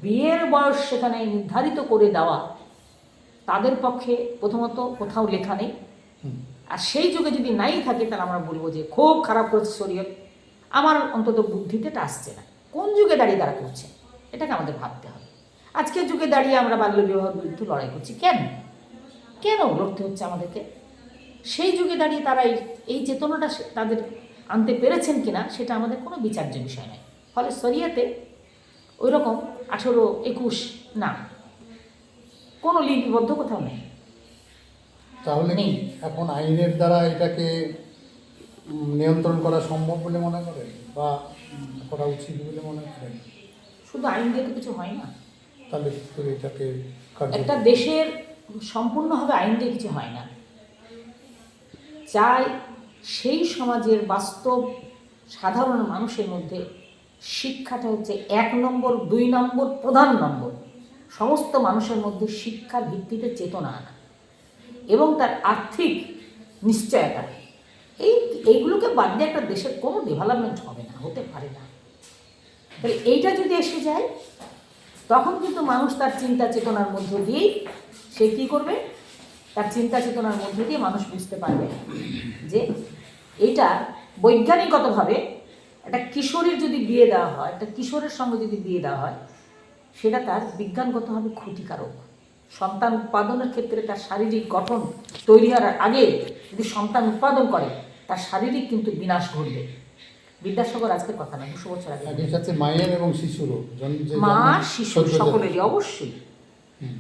বিয়ের বয়স সেখানে নির্ধারিত করে দেওয়া তাদের পক্ষে প্রথমত কোথাও লেখা নেই। আর সেই যুগে যদি নাই থাকে তাহলে আমরা বলবো যে খুব খারাপ করেছে শরীয়ত। আমার অন্তত বুদ্ধিতে এটা আসছে না কোন যুগে দাঁড়িয়ে তারা করছে, এটাকে আমাদের ভাবতে হবে। আজকের যুগে দাঁড়িয়ে আমরা বাল্যবিবাহের বিরুদ্ধে লড়াই করছি, কেন লড়তে হচ্ছে আমাদেরকে? সেই যুগে দাঁড়িয়ে তারা এই চেতনাটা তাদের আনতে পেরেছেন কিনা সেটা আমাদের কোনো বিচার্য বিষয় নয়। ফলে শরীয়তে ওই রকম 18, 21 না, কোনো লিপিবদ্ধ কোথাও নেই। তাহলে কি এখন আইনের দ্বারা এটাকে নিয়ন্ত্রণ করা সম্ভব বলে মনে করেন বা করা উচিত বলে মনে করেন? শুধু আইন দিয়ে তো কিছু হয় না। তাহলে এটাকে একটা দেশের সম্পূর্ণভাবে আইন দিয়ে কিছু হয় না। চাই সেই সমাজের বাস্তব সাধারণ মানুষের মধ্যে শিক্ষাটা হচ্ছে 1 নম্বর, 2 নম্বর, প্রধান নম্বর। সমস্ত মানুষের মধ্যে শিক্ষার ভিত্তিতে চেতনা আনা এবং তার আর্থিক নিশ্চয়তা, এইগুলোকে বাদ দিয়ে একটা দেশের কোনো ডেভেলপমেন্ট হবে না, হতে পারে না। তাহলে এইটা যদি এসে যায় তখন কিন্তু মানুষ তার চিন্তা চেতনার মধ্য দিয়েই সে কী করবে, তার চিন্তা চেতনার মধ্য দিয়ে মানুষ বুঝতে পারবে যে এইটা বৈজ্ঞানিকগতভাবে একটা কিশোরীর যদি বিয়ে দেওয়া হয়, একটা কিশোরের সঙ্গে যদি বিয়ে দেওয়া হয়, সেটা তার বিজ্ঞানগতভাবে ক্ষতিকারক। সন্তান উৎপাদনের ক্ষেত্রে তার শারীরিক গঠন তৈরি হওয়ার আগে যদি সন্তান উৎপাদন করে তার শারীরিক কিন্তু বিনাশ ঘটবে। বিদ্যাসাগর আজকের কথা না, 200 বছর আগে। একই সাথে মায়ের এবং শিশুরও মা শিশু সকলেরই অবশ্যই।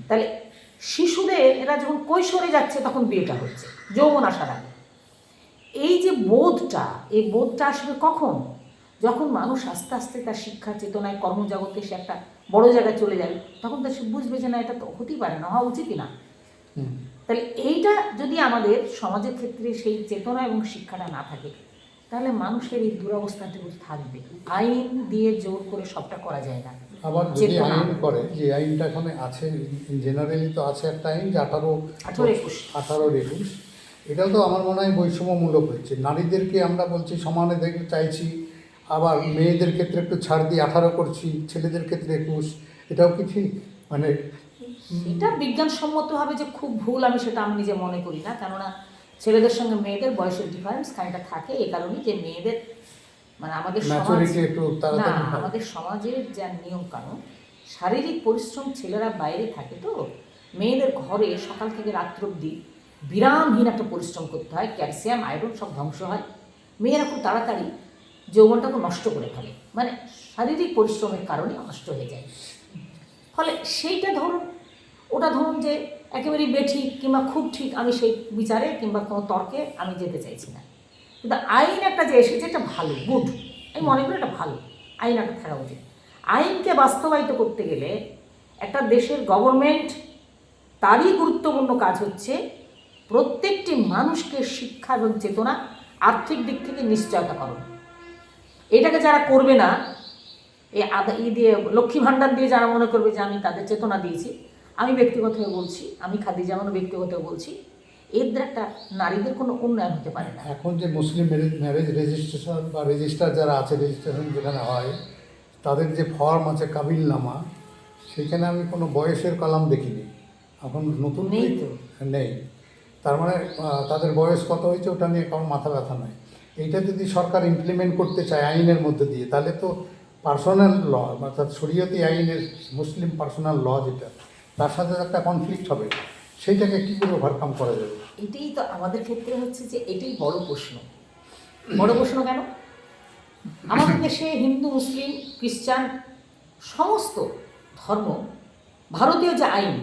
তাহলে শিশুদের এরা যখন কৈশোরে যাচ্ছে তখন বিয়েটা হচ্ছে, যৌবন আসার আগে। এই যে বোধটা, এই বোধটা আসবে কখন? যখন মানুষ আস্তে আস্তে তার শিক্ষা চেতনায় কর্মজগতে সে একটা বড় জায়গায় চলে যাবে, তখন তো সে বুঝবে যে না, এটা তো হতেই পারে না, হওয়া উচিতই না। তাহলে এইটা যদি আমাদের সমাজের ক্ষেত্রে সেই চেতনা এবং শিক্ষাটা না থাকে, তাহলে মানুষের এই দুরবস্থাটুকু থাকবে। আইন দিয়ে জোর করে সবটা করা যায় না। আবার যদি আইন করে, যে আইনটা এখানে আছে জেনারেলি তো আছে একটা আইন যে 18-21, এটাও তো আমার মনে হয় বৈষম্যমূলক হচ্ছে। নারীদেরকে আমরা বলছি সমানে দেখতে চাইছি, আবার মেয়েদের ক্ষেত্রে একটু ছাড় দিয়ে 18 করছি, ছেলেদের ক্ষেত্রে 21, এটাও কি ঠিক? মানে এটা বিজ্ঞানসম্মতভাবে যে খুব ভুল আমি সেটা আমি নিজে মনে করি না, কেননা ছেলেদের সঙ্গে মেয়েদের বয়সের ডিফারেন্স খানিকটা থাকে। এই কারণেই যে মেয়েদের মানে আমাদের আমাদের সমাজের যা নিয়ম কানুন, শারীরিক পরিশ্রম ছেলেরা বাইরে থাকে, তো মেয়েদের ঘরে সকাল থেকে রাত্র অবধি বিরামহীন একটা পরিশ্রম করতে হয়, ক্যালসিয়াম আয়রন সব ধ্বংস হয়। মেয়েরা খুব তাড়াতাড়ি যৌবনটাকে নষ্ট করে ফেলে, মানে শারীরিক পরিশ্রমের কারণে নষ্ট হয়ে যায়। ফলে সেইটা ওটা ধরুন যে একেবারেই বেঠিক কিংবা খুব ঠিক, আমি সেই বিচারে কিংবা কোনো তর্কে আমি যেতে চাইছি না। কিন্তু আইন একটা যে এসেছে এটা ভালো, গুড, আমি মনে করি এটা ভালো, আইন একটা থাকা উচিত। আইনকে বাস্তবায়িত করতে গেলে একটা দেশের গভর্নমেন্ট, তারই গুরুত্বপূর্ণ কাজ হচ্ছে প্রত্যেকটি মানুষকে শিক্ষা এবং চেতনা, আর্থিক দিক থেকে নিশ্চয়তা করো। এটাকে যারা করবে না, এই দিয়ে লক্ষ্মী ভাণ্ডার দিয়ে যারা মনে করবে যে আমি তাদের চেতনা দিয়েছি, আমি ব্যক্তিগতভাবে বলছি, আমি খাদিজা বানু ব্যক্তিগতভাবে বলছি, এদের একটা নারীদের কোনো উন্নয়ন হতে পারে না। এখন যে মুসলিম ম্যারেজ রেজিস্ট্রেশন বা রেজিস্টার যারা আছে, রেজিস্ট্রেশন যেখানে হয়, তাদের যে ফর্ম আছে কাবিলনামা, সেখানে আমি কোনো বয়সের কলাম দেখিনি। এখন নতুন নেই তো, নেই। তার মানে তাদের বয়স কত হয়েছে ওটা নিয়ে কারণ মাথা ব্যথা নয়। এইটা যদি সরকার ইমপ্লিমেন্ট করতে চায় আইনের মধ্যে দিয়ে, তাহলে তো পার্সোনাল ল, অর্থাৎ শরীয়তি আইনের মুসলিম পার্সোনাল ল যেটা, তার সাথে একটা কনফ্লিক্ট হবে। সেইটাকে কী করে ওভারকাম করা যাবে? এটাই তো আমাদের ক্ষেত্রে হচ্ছে যে এটাই বড় প্রশ্ন। বড় প্রশ্ন কেন? আমাদের দেশে হিন্দু, মুসলিম, খ্রিস্টান সমস্ত ধর্ম, ভারতীয় যে আইন,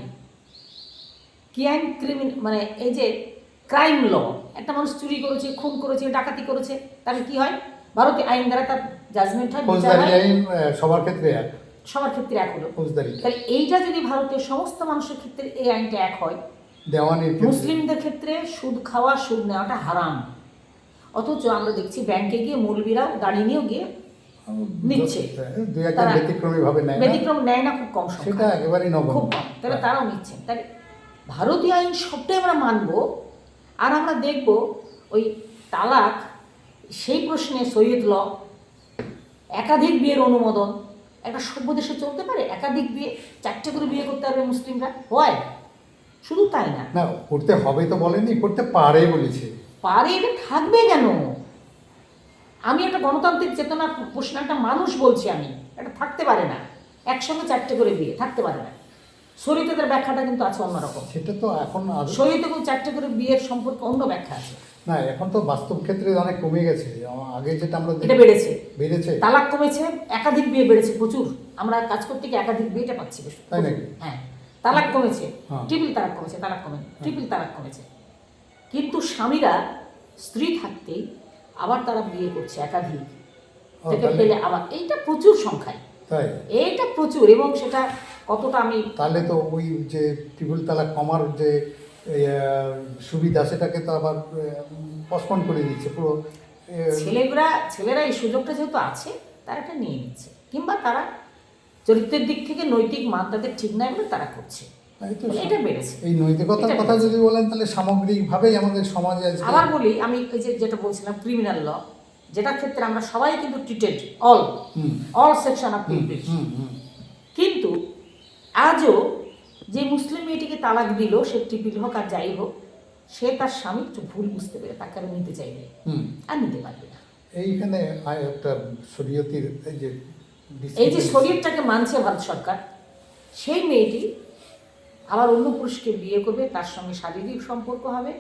কি আইন, মানে এই যে ক্রাইম ল, একটা মানুষ চুরি করেছে, খুন করেছে, ডাকাতি করেছে, তাহলে কি হয়? ভারতীয় আইন দ্বারা তার জাজমেন্ট হয়, বিচার হয়। আইন সবার ক্ষেত্রে এক, সবার ক্ষেত্রে এক হলো। ফৌজদারি। তাহলে এইটা যদি ভারতীয় সমস্ত মানুষের ক্ষেত্রে এই আইনটা এক হয়, দেওয়ানির মুসলিমদের ক্ষেত্রে সুদ খাওয়া, সুদ নেওয়াটা হারাম, অথচ আমরা দেখছি ব্যাংকে গিয়ে মৌলবীরাও গাড়ি নিয়েও গিয়ে নিচ্ছে। ব্যতিক্রম নেয় না, খুব কম সংখ্যা, সেটা একেবারেই নগণ্য, খুব কম। তাহলে তারাও নিচ্ছেন। তাহলে ভারতীয় আইন সবটাই আমরা মানব, আর আমরা দেখব ওই তালাক, সেই প্রশ্নে শরীয়ত ল, একাধিক বিয়ের অনুমোদন। একটা সভ্য দেশে চলতে পারে একাধিক বিয়ে, 4টে করে বিয়ে করতে পারবে মুসলিমরা? হয়? শুধু তাই না, না করতে হবে তো বলেনি, করতে পারে বলেছে। পারে, এটা থাকবে কেন? আমি একটা গণতান্ত্রিক চেতনার প্রশ্ন, একটা মানুষ বলছি, আমি এটা থাকতে পারে না, একসঙ্গে 4টে করে বিয়ে থাকতে পারে না। শরীয়তের ব্যাখ্যাটা কিন্তু আছে অন্যরকম। সেটা তো এখন শরীয়তে কিন্তু 4টে করে বিয়ের সম্পর্কে অন্য ব্যাখ্যা আছে। না, এখন তো বাস্তব ক্ষেত্রে অনেক কমে গেছে। আগে যেটা আমরা এটা বেড়েছে, তালাক কমেছে, একাধিক বিয়ে বেড়েছে প্রচুর। আমরা কাজ করতে গিয়ে একাধিক বিয়েটা পাচ্ছি বেশি, তাই নাকি? হ্যাঁ, তালাক কমেছে, ট্রিপল তালাক কমেছে, তালাক কমেছে, ট্রিপল তালাক কমেছে। কিন্তু স্বামীরা স্ত্রী থাকতেই আবার তারা বিয়ে করছে একাধিক থেকে পেলে, আবার এইটা প্রচুর সংখ্যায়, তাই এইটা প্রচুর। এবং সেটা কতটা আমি, তাহলে তো ওই যে ট্রিপল তালাক কমার যে সুবিধা, সেটাকে তো আবার পসপন করে দিচ্ছে পুরো। ছেলেরা এই সুযোগটা যেহেতু আছে, তারা এটা নিয়ে নিচ্ছে, কিংবা তারা চরিত্রের দিক থেকে নৈতিক মান তাদের ঠিক নাই বলে তারা করছে। এই তো এটা বেড়েছে। এই নৈতিকতার এটা কথা বেড়েছে। যদি বলেন তাহলে সামগ্রিকভাবেই আমাদের সমাজে আজকে আবার বলি, আমি ওই যেটা বলছিলাম ক্রিমিনাল ল, যেটার ক্ষেত্রে আমরা সবাই কিন্তু treated, all section of hmm, people. হুম, হুম, কিন্তু আজও যে মুসলিম মেয়েটিকে তালাক দিল, সে টিপিল হোক আর যাই হোক, সে তার স্বামী একটু ভুল বুঝতে পেরে তাকে আর নিতে চাইবে হুম। আর নিতে পারবে না। এইখানে একটা শরীয়তির এই যে এই যে শরীরটাকে মানছে ভারত সরকার, সেই মেয়েটি আবার অন্য পুরুষকে বিয়ে করবে, তার সঙ্গে শারীরিক সম্পর্ক হবে,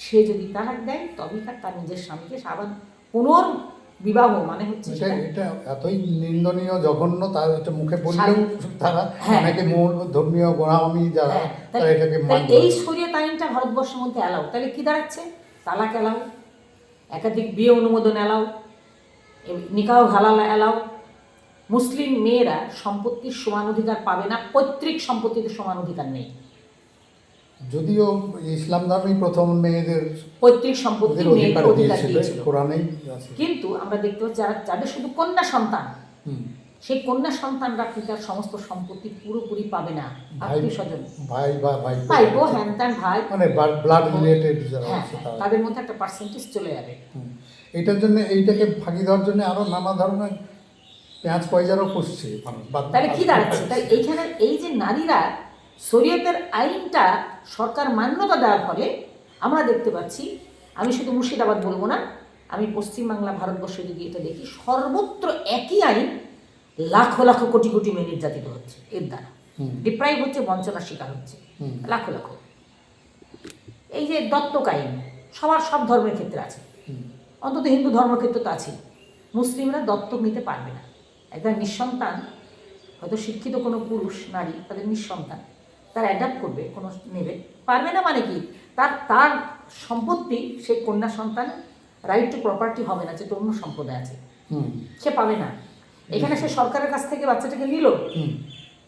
সে যদি তালাক দেয় তবেই তার নিজের স্বামীকে আবার পুনর্বিবাহ, মানে হচ্ছে এটা এটা এতই নিন্দনীয়, জঘন্য, তার এটা মুখে বললেও তারা হ্যাঁ। অনেকে মূল ধর্মীয় গোড়ামি যারা হ্যাঁ, তারা এটাকে মানতে এই পারে না। শরীয়ত আইনটা ভারতবর্ষের মধ্যে অ্যালাউ, তাহলে কি দাঁড়াচ্ছে? তালাক অ্যালাউ, একাধিক বিয়ে অনুমোদন অ্যালাউ, নিকাহ হালাল অ্যালাউ। মুসলিম মেয়েরা সম্পত্তির সমান অধিকার পাবে না, পৈতৃক সম্পত্তিতে সমান অধিকার নেই। যদিও ইসলাম ধর্মই প্রথম মেয়েদের পৈতৃক সম্পত্তি অধিকার মেয়েদের অধিকার দিয়েছিল, দিয়েছিল। কোরআনেই আছে। কিন্তু আমরা দেখতে পাচ্ছি যাদের শুধু কন্যা সন্তান, হুম। সেই কন্যা সন্তানরা পিতার সমস্ত সম্পত্তি পুরোপুরি পাবে না। আত্মীয় স্বজন, ভাই বা ভাই ভাইপো, হ্যান ত্যান ভাই, মানে ব্লাড রিলেটেড যারা হ্যাঁ, আছে তারা। তাদের মধ্যে একটা পার্সেন্টেজ চলে যাবে। হুম। এইটার জন্য এইটাকে ফাঁকি দেওয়ার জন্য আরো নানা ধরনের পেঁয়াজ পয়জারও করছে মানুষ। তাহলে কি দাঁড়াচ্ছে? তাই এইখানে এই যে নারীরা শরীয়তের আইনটা সরকার মান্যতা দেওয়ার ফলে আমরা দেখতে পাচ্ছি, আমি শুধু মুর্শিদাবাদ বলবো না, আমি পশ্চিমবাংলা, ভারতবর্ষে যদি এটা দেখি, সর্বত্র একই আইন লাখো লাখো কোটি কোটি মেয়ে নির্যাতিত হচ্ছে এর দ্বারা, ডিপ্রাইভ হচ্ছে, বঞ্চনার শিকার হচ্ছে লাখো লাখো। এই যে দত্তক আইন সব ধর্মের ক্ষেত্রে আছে, অন্তত হিন্দু ধর্মের ক্ষেত্রে তো আছে। মুসলিমরা দত্তক নিতে পারবে না। একদম নিঃসন্তান, হয়তো শিক্ষিত কোনো পুরুষ নারী তাদের নিঃসন্তান, তারা অ্যাডাপ্ট করবে, কোনো নেবে পারবে না, মানে কি তার সম্পত্তি সেই কন্যা সন্তান রাইট টু প্রপার্টি হবে না, যেটা অন্য সম্প্রদায় আছে, সে পাবে না। এখানে সে সরকারের কাছ থেকে বাচ্চাটাকে নিল,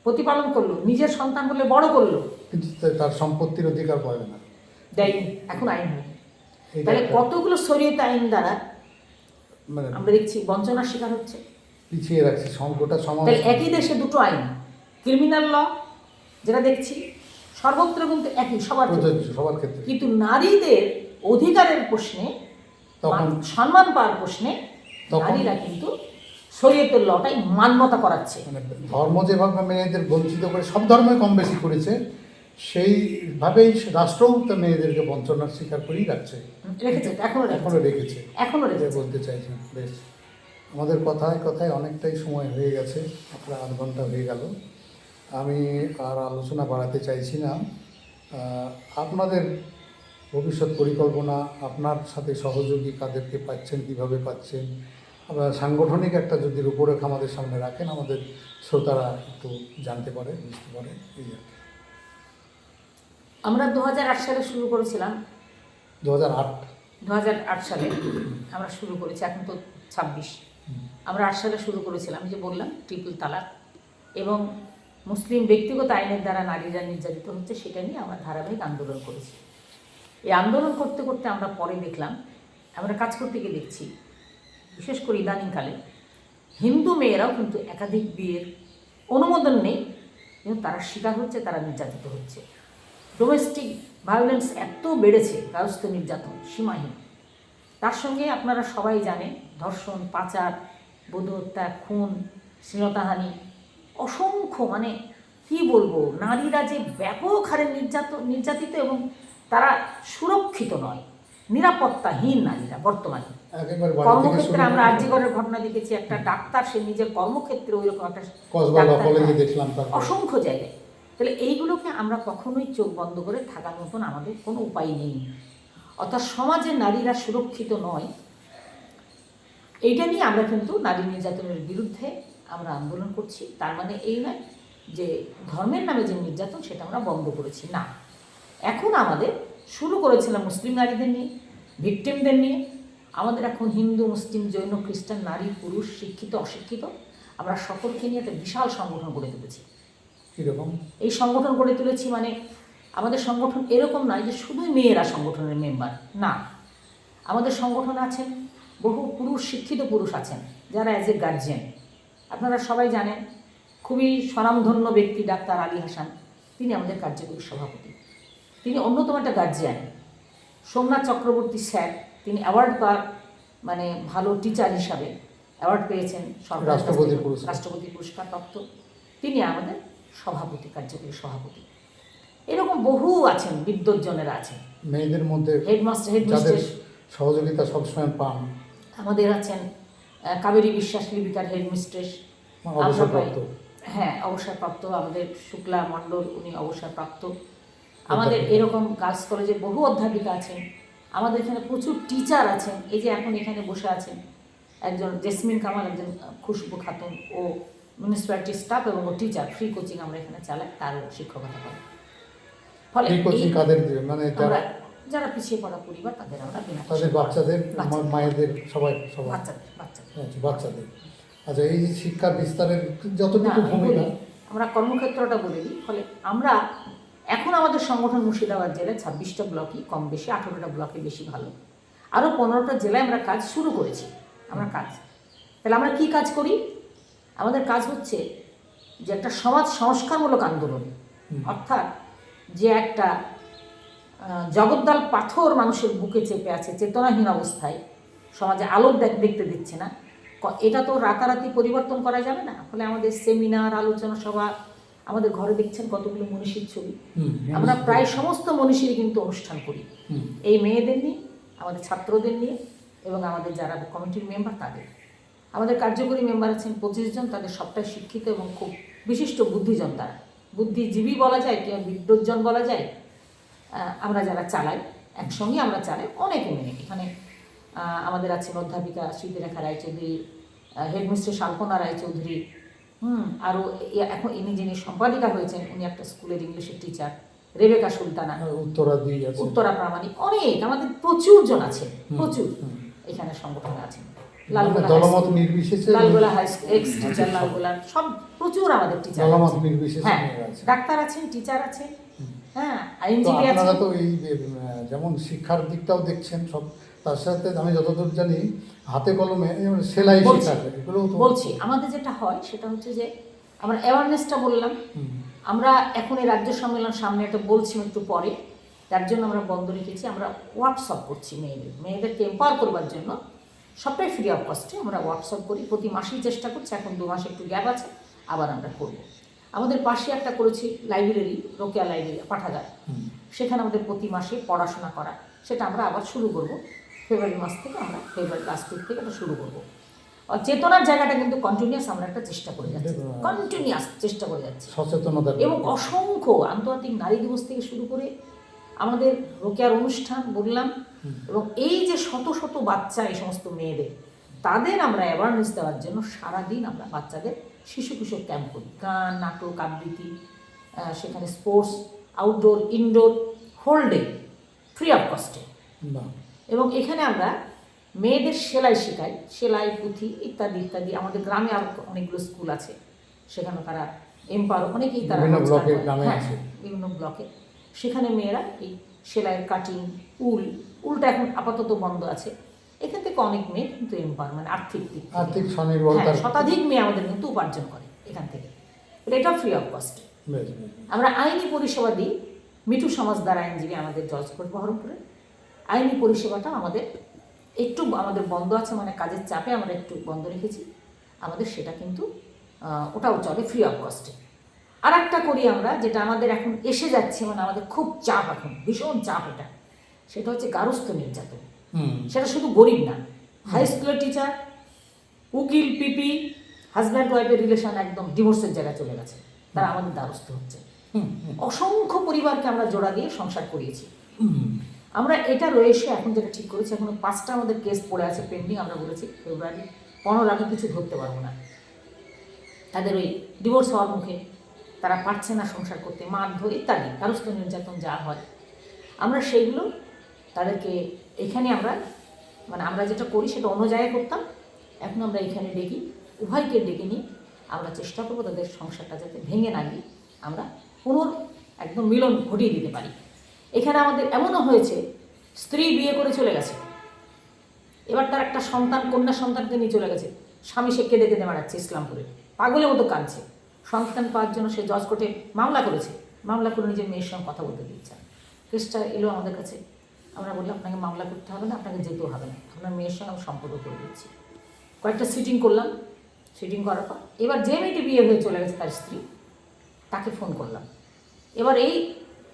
প্রতিপালন করলো, নিজের সন্তান বলে বড় করলো, কিন্তু তার সম্পত্তির অধিকার পাবে না, দেয়নি। এখন আইন হয়। তাহলে কতগুলো শরীয়ত আইন দ্বারা মানে আমরা দেখছি বঞ্চনার শিকার হচ্ছে, পিছিয়ে রাখছে গোটা সমাজ। তাহলে একই দেশে দুটো আইন, ক্রিমিনাল ল যেটা দেখছি সর্বত্র কিন্তু একই, সবার ক্ষেত্রে, কিন্তু নারীদের অধিকারের প্রশ্নে, তখন সম্মান পাওয়ার প্রশ্নে নারীরা কিন্তু শরীয়তের লটাই মান্যতা করাচ্ছে। মানে ধর্ম যেভাবে মেয়েদের বঞ্চিত করে, সব ধর্মে কম বেশি করেছে, সেইভাবেই রাষ্ট্রও তো মেয়েদেরকে বঞ্চনার শিকার করেই রাখছে, রেখেছে, এখনো রেখেছে। বলতে চাইছেন। বেশ, আমাদের কথায় কথায় অনেকটাই সময় হয়ে গেছে, প্রায় 8 ঘন্টা হয়ে গেল। আমি আর আলোচনা বাড়াতে চাইছি না। আপনাদের ভবিষ্যৎ পরিকল্পনা, আপনার সাথে সহযোগী কাদেরকে পাচ্ছেন, কিভাবে পাচ্ছেন, আবার সাংগঠনিক একটা যদি রূপরেখা আমাদের সামনে রাখেন, আমাদের শ্রোতারা একটু জানতে পারে, বুঝতে পারে। এই আর কি। আমরা 2008 সালে শুরু করেছিলাম। 2008 সালে আমরা শুরু করেছি, এখন তো 26। আমরা 8 সালে শুরু করেছিলাম, যে বললাম ট্রিপল তালাক এবং মুসলিম ব্যক্তিগত আইনের দ্বারা নারীরা নির্যাতিত হচ্ছে, সেটা নিয়ে আমরা ধারাবাহিক আন্দোলন করেছি। এই আন্দোলন করতে করতে আমরা পরে দেখলাম, আমরা কাজ করতে গিয়ে দেখছি, বিশেষ করে ইদানিংকালে হিন্দু মেয়েরাও কিন্তু একাধিক বিয়ের অনুমোদন নেই, কিন্তু তারা শিকার হচ্ছে, তারা নির্যাতিত হচ্ছে। ডোমেস্টিক ভায়োলেন্স এত বেড়েছে, গার্হস্থ্য নির্যাতন সীমাহীন। তার সঙ্গে আপনারা সবাই জানেন ধর্ষণ, পাচার, বধূ হত্যা, খুন, শ্লীলতাহানি, অসংখ্য, মানে কি বলবো, নারীরা যে ব্যাপক হারে নির্যাতিত এবং তারা সুরক্ষিত নয়, নিরাপত্তাহীন নারীরা বর্তমানে। কর্মক্ষেত্রে আমরা আরজিগরের ঘটনা দেখেছি, একটা ডাক্তার সে নিজের কর্মক্ষেত্রে ওই রকম একটা অসংখ্য জায়গায়। তাহলে এইগুলোকে আমরা কখনোই চোখ বন্ধ করে থাকার মতন আমাদের কোনো উপায় নেই। অর্থাৎ সমাজে নারীরা সুরক্ষিত নয়, এইটা নিয়ে আমরা কিন্তু নারী নির্যাতনের বিরুদ্ধে আমরা আন্দোলন করছি। তার মানে এই নয় যে ধর্মের নামে যে নির্যাতন সেটা আমরা বন্ধ করেছি, না। এখন আমাদের শুরু করেছিলাম মুসলিম নারীদের নিয়ে, ভিকটিমদের নিয়ে। আমাদের এখন হিন্দু, মুসলিম, জৈন, খ্রিস্টান, নারী, পুরুষ, শিক্ষিত, অশিক্ষিত, আমরা সকলকে নিয়ে একটা বিশাল সংগঠন গড়ে তুলেছি। কীরকম এই সংগঠন গড়ে তুলেছি মানে আমাদের সংগঠন এরকম নয় যে শুধুই মেয়েরা সংগঠনের মেম্বার, না। আমাদের সংগঠন আছেন বহু পুরুষ, শিক্ষিত পুরুষ আছেন যারা অ্যাজ এ গার্জিয়ান। আপনারা সবাই জানেন, খুবই স্বনামধন্য ব্যক্তি ডাক্তার আলী হাসান, তিনি আমাদের কার্যকরী সভাপতি। তিনি অন্যতম একটা গার্জিয়ান। সোমনাথ চক্রবর্তী স্যার, তিনি অ্যাওয়ার্ড পাওয়ার মানে ভালো টিচার হিসাবে অ্যাওয়ার্ড পেয়েছেন, রাষ্ট্রপতি পুরস্কার প্রাপ্ত। তিনি আমাদের সভাপতি, কার্যকরী সভাপতি। এরকম বহু আছেন, বিদ্বজ্জনেরা আছেন। মেয়েদের মধ্যে হেডমিস্ট্রেস সহযোগিতা সবসময় পান আমাদের আছেন কাবেরী বিশ্বাস, লিপিকার হেডমিস্ট্রেস, অবসরপ্রাপ্ত। হ্যাঁ অবসরপ্রাপ্ত। আমাদের শুক্লা মণ্ডল, উনি অবসরপ্রাপ্ত। আমাদের এরকম গার্লস কলেজের বহু অধ্যাপিকা আছেন। আমাদের এখানে প্রচুর টিচার আছেন। এই যে এখন এখানে বসে আছেন একজন জেসমিন কামাল, একজন খুশবু খাতুন, ও মিউনিসিপ্যালিটি স্টাফ এবং ও টিচার। ফ্রি কোচিং আমরা এখানে চালাই, তারও শিক্ষকতা করে। ফলে যারা পিছিয়ে পড়া পরিবার তাদের আমরা তাদের বাচ্চাদের, মায়েদের, সবাই বাচ্চাদের। আচ্ছা, এই যে শিক্ষা বিস্তারের যতটুকু ভূমিকা, আমরা কর্মক্ষেত্রটা বলে দিই। ফলে আমরা এখন আমাদের সংগঠন মুর্শিদাবাদ জেলায় 26টা ব্লকই কম বেশি, 18টা ব্লকে বেশি ভালো, আরও 15টা জেলায় আমরা কাজ শুরু করেছি। তাহলে আমরা কি কাজ করি? আমাদের কাজ হচ্ছে যে একটা সমাজ সংস্কারমূলক আন্দোলন, অর্থাৎ যে একটা জগদ্দল পাথর মানুষের বুকে চেপে আছে চেতনাহীন অবস্থায়, সমাজে আলোক দেখতে দিচ্ছে না, এটা তো রাতারাতি পরিবর্তন করা যাবে না। ফলে আমাদের সেমিনার, আলোচনা সভা, আমাদের ঘরে দেখছেন কতগুলো মনীষীর ছবি। আমরা প্রায় সমস্ত মনীষীর কিন্তু অনুষ্ঠান করি, এই মেয়েদের নিয়ে, আমাদের ছাত্রদের নিয়ে, এবং আমাদের যারা কমিটির মেম্বার তাদের। আমাদের কার্যকরী মেম্বার আছেন 25 জন, তাদের সবটাই শিক্ষিত এবং খুব বিশিষ্ট বুদ্ধিজন। তারা বুদ্ধিজীবী বলা যায়, কেউ বিদ্বজ্জন বলা যায়। আমরা যারা চালাই, একসঙ্গে আমরা চালাই অনেকে মেয়ে। এখানে আমাদের আছেন অধ্যাপিকা স্মৃতিরেখা রায়চৌধুরী, হেডমিস্ট্রেস আল্পনা রায়চৌধুরী, আরও এখন ইনি যিনি সম্পাদিকা হয়েছেন, উনি একটা স্কুলের ইংলিশের টিচার, রেবেকা সুলতানা, উত্তরা প্রামাণিক, অনেক আমাদের প্রচুর জন আছে, প্রচুর এখানে সংগঠনে আছেন। Lalgola high school ex teacher, লালগোলার সব প্রচুর আমাদের টিচার, হ্যাঁ ডাক্তার আছেন, টিচার আছে, হ্যাঁ আইনজীবী আছে। আপনারা তো এই যেমন শিক্ষার দিকটাও দেখছেন সব, তার সাথে আমি যতদূর জানি হাতে কলমে সেলাই শেখা, এগুলো বলছি। আমাদের যেটা হয় সেটা হচ্ছে যে আমরা অ্যাওয়ারনেসটা বললাম, আমরা এখন এই রাজ্য সম্মেলন সামনে একটা বলছি একটু পরে, তার জন্য আমরা বন্ধ রেখেছি। আমরা ওয়ার্কশপ করছি মেয়েদেরকে এম্পাওয়ার করবার জন্য, সবটাই ফ্রি অফ কস্টে আমরা ওয়ার্কশপ করি। প্রতি মাসেই চেষ্টা করছি, এখন 2 মাসে একটু গ্যাপ আছে, আবার আমরা করব। আমাদের পাশে একটা করেছি লাইব্রেরি, রোকেয়া লাইব্রেরি পাঠাগার, সেখানে আমাদের প্রতি মাসে পড়াশোনা করা, সেটা আমরা আবার শুরু করব ফেব্রুয়ারি মাস থেকে। আমরা ফেব্রুয়ারি লাস্ট উইক থেকে এটা শুরু করব। চেতনার জায়গাটা কিন্তু কন্টিনিউয়াস আমরা একটা চেষ্টা করে যাচ্ছি, কন্টিনিউয়াস চেষ্টা করে যাচ্ছি সচেতনতা। এবং অসংখ্য আন্তর্জাতিক নারী দিবস থেকে শুরু করে আমাদের রোকেয়ার অনুষ্ঠান বললাম, এবং এই যে শত শত বাচ্চা, এই সমস্ত মেয়েদের, তাদের আমরা অ্যাওয়ারনেস দেওয়ার জন্য সারাদিন আমরা বাচ্চাদের শিশু কিশোর ক্যাম্প করি, গান, নাটক, আবৃত্তি, সেখানে sports, outdoor, indoor, whole day free of কস্টে। এবং এখানে আমরা মেয়েদের সেলাই শেখাই, সেলাই, পুঁথি ইত্যাদি ইত্যাদি। আমাদের গ্রামে আর অনেকগুলো স্কুল আছে, সেখানে তারা এম্পাওয়ার, অনেকেই তারা বিভিন্ন ব্লকে, সেখানে মেয়েরা এই সেলাইয়ের কাটিং, উলটা এখন আপাতত বন্ধ আছে। এখান থেকে অনেক মেয়ে কিন্তু এম্পাওয়ার, মানে আর্থিক স্বনির্ভরতা, শতাধিক মেয়ে আমাদের কিন্তু উপার্জন করে এখান থেকে। এটা ফ্রি অফ কস্টে। আমরা আইনি পরিষেবা দিই, মিঠু সমাজদার আইনজীবী আমাদের জজকোট বহরমপুরে। আইনি পরিষেবাটা আমাদের একটু আমাদের বন্ধ আছে, মানে কাজের চাপে আমরা একটু বন্ধ রেখেছি। আমাদের সেটা কিন্তু ওটাও চলে ফ্রি অফ কস্টে। আর একটা করি আমরা, যেটা আমাদের এখন এসে যাচ্ছে, মানে আমাদের খুব চাপ, এখন ভীষণ চাপ, এটা সেটা হচ্ছে গার্হস্থ্য নির্যাতন। সেটা শুধু গরিব না, হাই স্কুলের টিচার, উকিল, পিপি, হাজব্যান্ড ওয়াইফের রিলেশন একদম ডিভোর্সের জায়গায় চলে গেছে, তারা আমাদের দ্বারস্থ হচ্ছে। অসংখ্য পরিবারকে আমরা জোড়া দিয়ে সংসার করিয়েছি। আমরা এটা রয়েছে, এখন যেটা ঠিক করেছি, এখনো 5টা আমাদের কেস পড়ে আছে পেন্ডিং। আমরা বলেছি ফেব্রুয়ারি 15 আগে কিছু ধরতে পারবো না। তাদের ওই ডিভোর্স হওয়ার মুখে তারা পারছে না সংসার করতে, মারধর ইত্যাদি গার্হস্থ্য নির্যাতন যা হয়, আমরা সেইগুলো তাদেরকে এখানে আমরা, মানে আমরা যেটা করি সেটা অন্য জায়গায় করতাম, এখন আমরা এখানে ডেকে, উভয়কে ডেকে নিয়ে আমরা চেষ্টা করবো তাদের সংসারটা যাতে ভেঙে না গিয়ে আমরা একদম মিলন ঘটিয়ে দিতে পারি। এখানে আমাদের এমনও হয়েছে, স্ত্রী বিয়ে করে চলে গেছে, এবার তার একটা সন্তান, কন্যা সন্তানকে নিয়ে চলে গেছে, স্বামী সে কেঁদে কেঁদে মারাচ্ছে ইসলামপুরে, পাগলের মতো কাঁদছে। সন্তান পাওয়ার জন্য সে জজ কোর্টে মামলা করেছে, মামলা করে নিজের মেয়ের সঙ্গে কথা বলতে দিচ্ছেন। কেসটা এলো আমাদের কাছে, আমরা বললাম আপনাকে মামলা করতে হবে না, আপনাকে যেতেও হবে না, আপনার মেয়ের সঙ্গে আমি সম্পর্ক করে দিচ্ছি। কয়েকটা সিটিং করলাম, সিটিং করার পর এবার যে মেয়েটি বিয়ে হয়ে চলে গেছে তার স্ত্রী, তাকে ফোন করলাম। এবার এই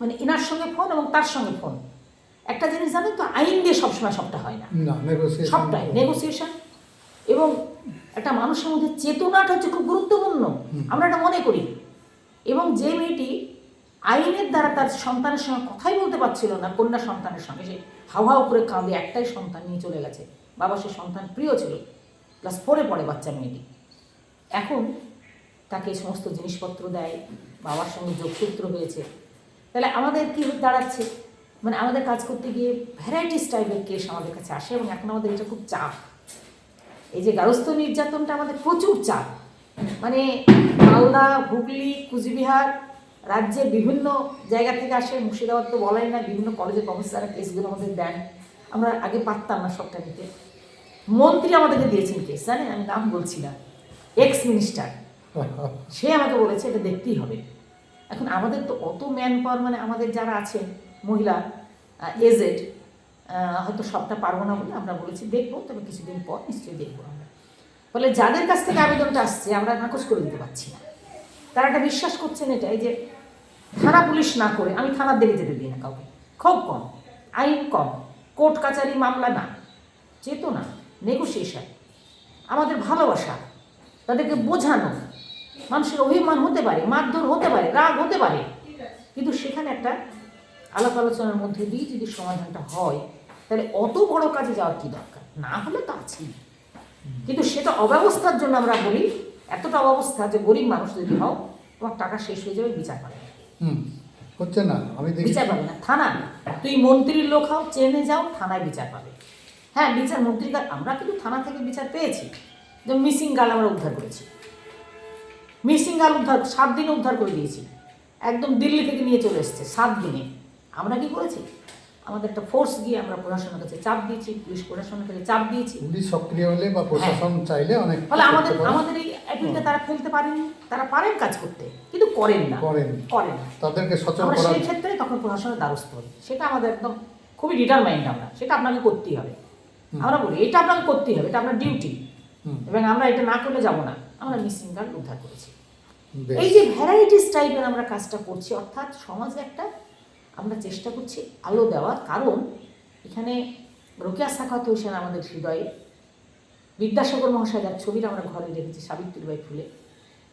মানে এনার সঙ্গে ফোন এবং তার সঙ্গে ফোন, একটা জিনিস জানেন তো, আইন দিয়ে সবসময় সবটা হয় না, না, নেগোসিয়েশন সবটাই নেগোসিয়েশন এবং একটা মানুষের মধ্যে চেতনাটা হচ্ছে খুব গুরুত্বপূর্ণ, আমরা এটা মনে করি। এবং যে মেয়েটি আইনের দ্বারা তার সন্তানের সঙ্গে কথাই বলতে পারছিল না, কন্যা সন্তানের সঙ্গে, সে হাউ হাউ করে কাঁদে, একটাই সন্তান নিয়ে চলে গেছে, বাবা সে সন্তান প্রিয় ছিল, ক্লাস 4-এ পড়ে বাচ্চা মেয়েটি, এখন তাকে এই সমস্ত জিনিসপত্র দেয়, বাবার সঙ্গে যোগসূত্র হয়েছে। তাহলে আমাদের কী দাঁড়াচ্ছে, মানে আমাদের কাজ করতে গিয়ে ভ্যারাইটিস টাইপের কেস আমাদের কাছে আসে এবং এখন আমাদের এটা খুব চাপ। এই যে গার্হস্থ্য নির্যাতনটা আমাদের প্রচুর চাপ, মানে মালদা, হুগলি, কুচবিহার রাজ্যের বিভিন্ন জায়গা থেকে আসে, মুর্শিদাবাদ তো বলাই না, বিভিন্ন কলেজের প্রফেসররা কেসগুলো আমাদের দেন, আমরা আগে পারতাম না সবটা নিতে। মন্ত্রী আমাদেরকে দিয়েছেন কেস, জানেন, আমি নাম বলছি না, এক্স মিনিস্টার, সে আমাকে বলেছে এটা দেখতেই হবে। এখন আমাদের তো অত ম্যান পাওয়ার, মানে আমাদের যারা আছেন মহিলা এজেড, হয়তো সবটা পারবো না বলে আমরা বলেছি দেখবো, তবে কিছুদিন পর নিশ্চয়ই দেখবো আমরা। ফলে যাদের কাছ থেকে আবেদনটা আসছে আমরা নাকচ করে দিতে পারছি না, তারা একটা বিশ্বাস করছেন এটাই যে থানা পুলিশ না করে, আমি থানার দিকে যেতে দিই না কাউকে, খুব কম, আইন কম, কোর্ট কাচারি মামলা না, চেতনা, নেগোসিয়েশন, আমাদের ভালোবাসা, তাদেরকে বোঝানো, মানুষের অভিমান হতে পারে, মারধর হতে পারে, রাগ হতে পারে, কিন্তু সেখানে একটা আলাপ আলোচনার মধ্যে দিয়ে যদি সমাধানটা হয়, তাহলে অত বড় কাজে যাওয়ার কি দরকার, না হলে তো আছেই। কিন্তু সেটা অব্যবস্থার জন্য আমরা বলি, এতটা অব্যবস্থা যে গরিব মানুষ যদি হও, তোমার টাকা শেষ হয়ে যাবে, বিচার পাবে না, হচ্ছে না, আমি দেখি বিচার পাবে না। থানা, তুই মন্ত্রীর লোক হও, চেনে যাও, থানায় বিচার পাবে। হ্যাঁ, বিচার মন্ত্রীর কাজ, আমরা কিন্তু থানা থেকে বিচার পেয়েছি। যেমন মিসিং গার্ল আমরা উদ্ধার করেছি, মিসিং গার্ল উদ্ধার 7 দিনে উদ্ধার করে দিয়েছি, একদম দিল্লি থেকে নিয়ে চলে এসছে 7 দিনে। আমরা কি করেছি, আমাদের একটা ফোর্স গিয়ে আমরা প্রশাসনের কাছে চাপ দিয়েছি, পুলিশ প্রশাসনের কাছে চাপ দিয়েছি, পুলিশ সক্রিয় হলে বা প্রশাসন চাইলে অনেক, ফলে আমাদের এই অ্যাপিলটা তারা ফেলতে পারেনি, তারা পারেন কাজ করতে কিন্তু করেন না, করেন না। তাদেরকে সচেতন আমরা করা, সেই ক্ষেত্রে তখন প্রশাসনের দ্বারস্থ হই, সেটা আমাদের একদম খুবই ডিটারমাইন্ড, আমরা সেটা আপনাকে করতেই হবে, আমরা বলি এটা আপনাকে করতেই হবে, এটা আপনার ডিউটি, এবং আমরা এটা না করলে যাব না। আমরা মিসিং গার্ল উদ্ধার করেছি। এই যে ভ্যারাইটিস টাইপের আমরা কাজটা করছি, অর্থাৎ সমাজে একটা আমরা চেষ্টা করছি আলো দেওয়ার, কারণ এখানে রোকেয়া সাখাওয়াত হোসেন আমাদের হৃদয়ে, বিদ্যাসাগর মহাশয় যার ছবিটা আমরা ঘরে রেখেছি, সাবিত্রীবাই ফুলে,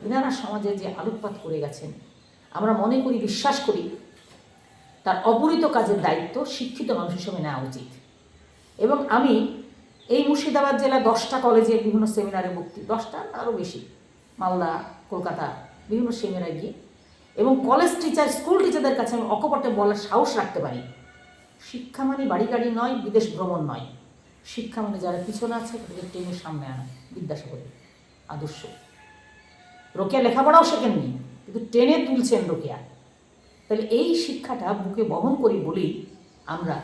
এনারা সমাজে যে আলোকপাত করে গেছেন, আমরা মনে করি, বিশ্বাস করি, তার অপরিত কাজের দায়িত্ব শিক্ষিত মানুষ হিসেবে নেওয়া উচিত। এবং আমি এই মুর্শিদাবাদ জেলা 10টা কলেজে বিভিন্ন সেমিনারে বক্তি, 10টা আরও বেশি, মালদা, কলকাতা, বিভিন্ন সেমিনারে গিয়ে, এবং কলেজ টিচার, স্কুল টিচারদের কাছে আমি অকপটে বলার সাহস রাখতে পারি, শিক্ষা মানে বাড়ি গাড়ি নয়, বিদেশ ভ্রমণ নয়, শিক্ষা মানে যারা পিছনে আছে তাদের টেনে সামনে আনা, বিদ্যাসাগরের আদর্শ। রোকেয়া লেখাপড়াও শেখেননি, কিন্তু টেনে তুলছেন রোকেয়া। তাহলে এই শিক্ষাটা বুকে বহন করি বলেই আমরা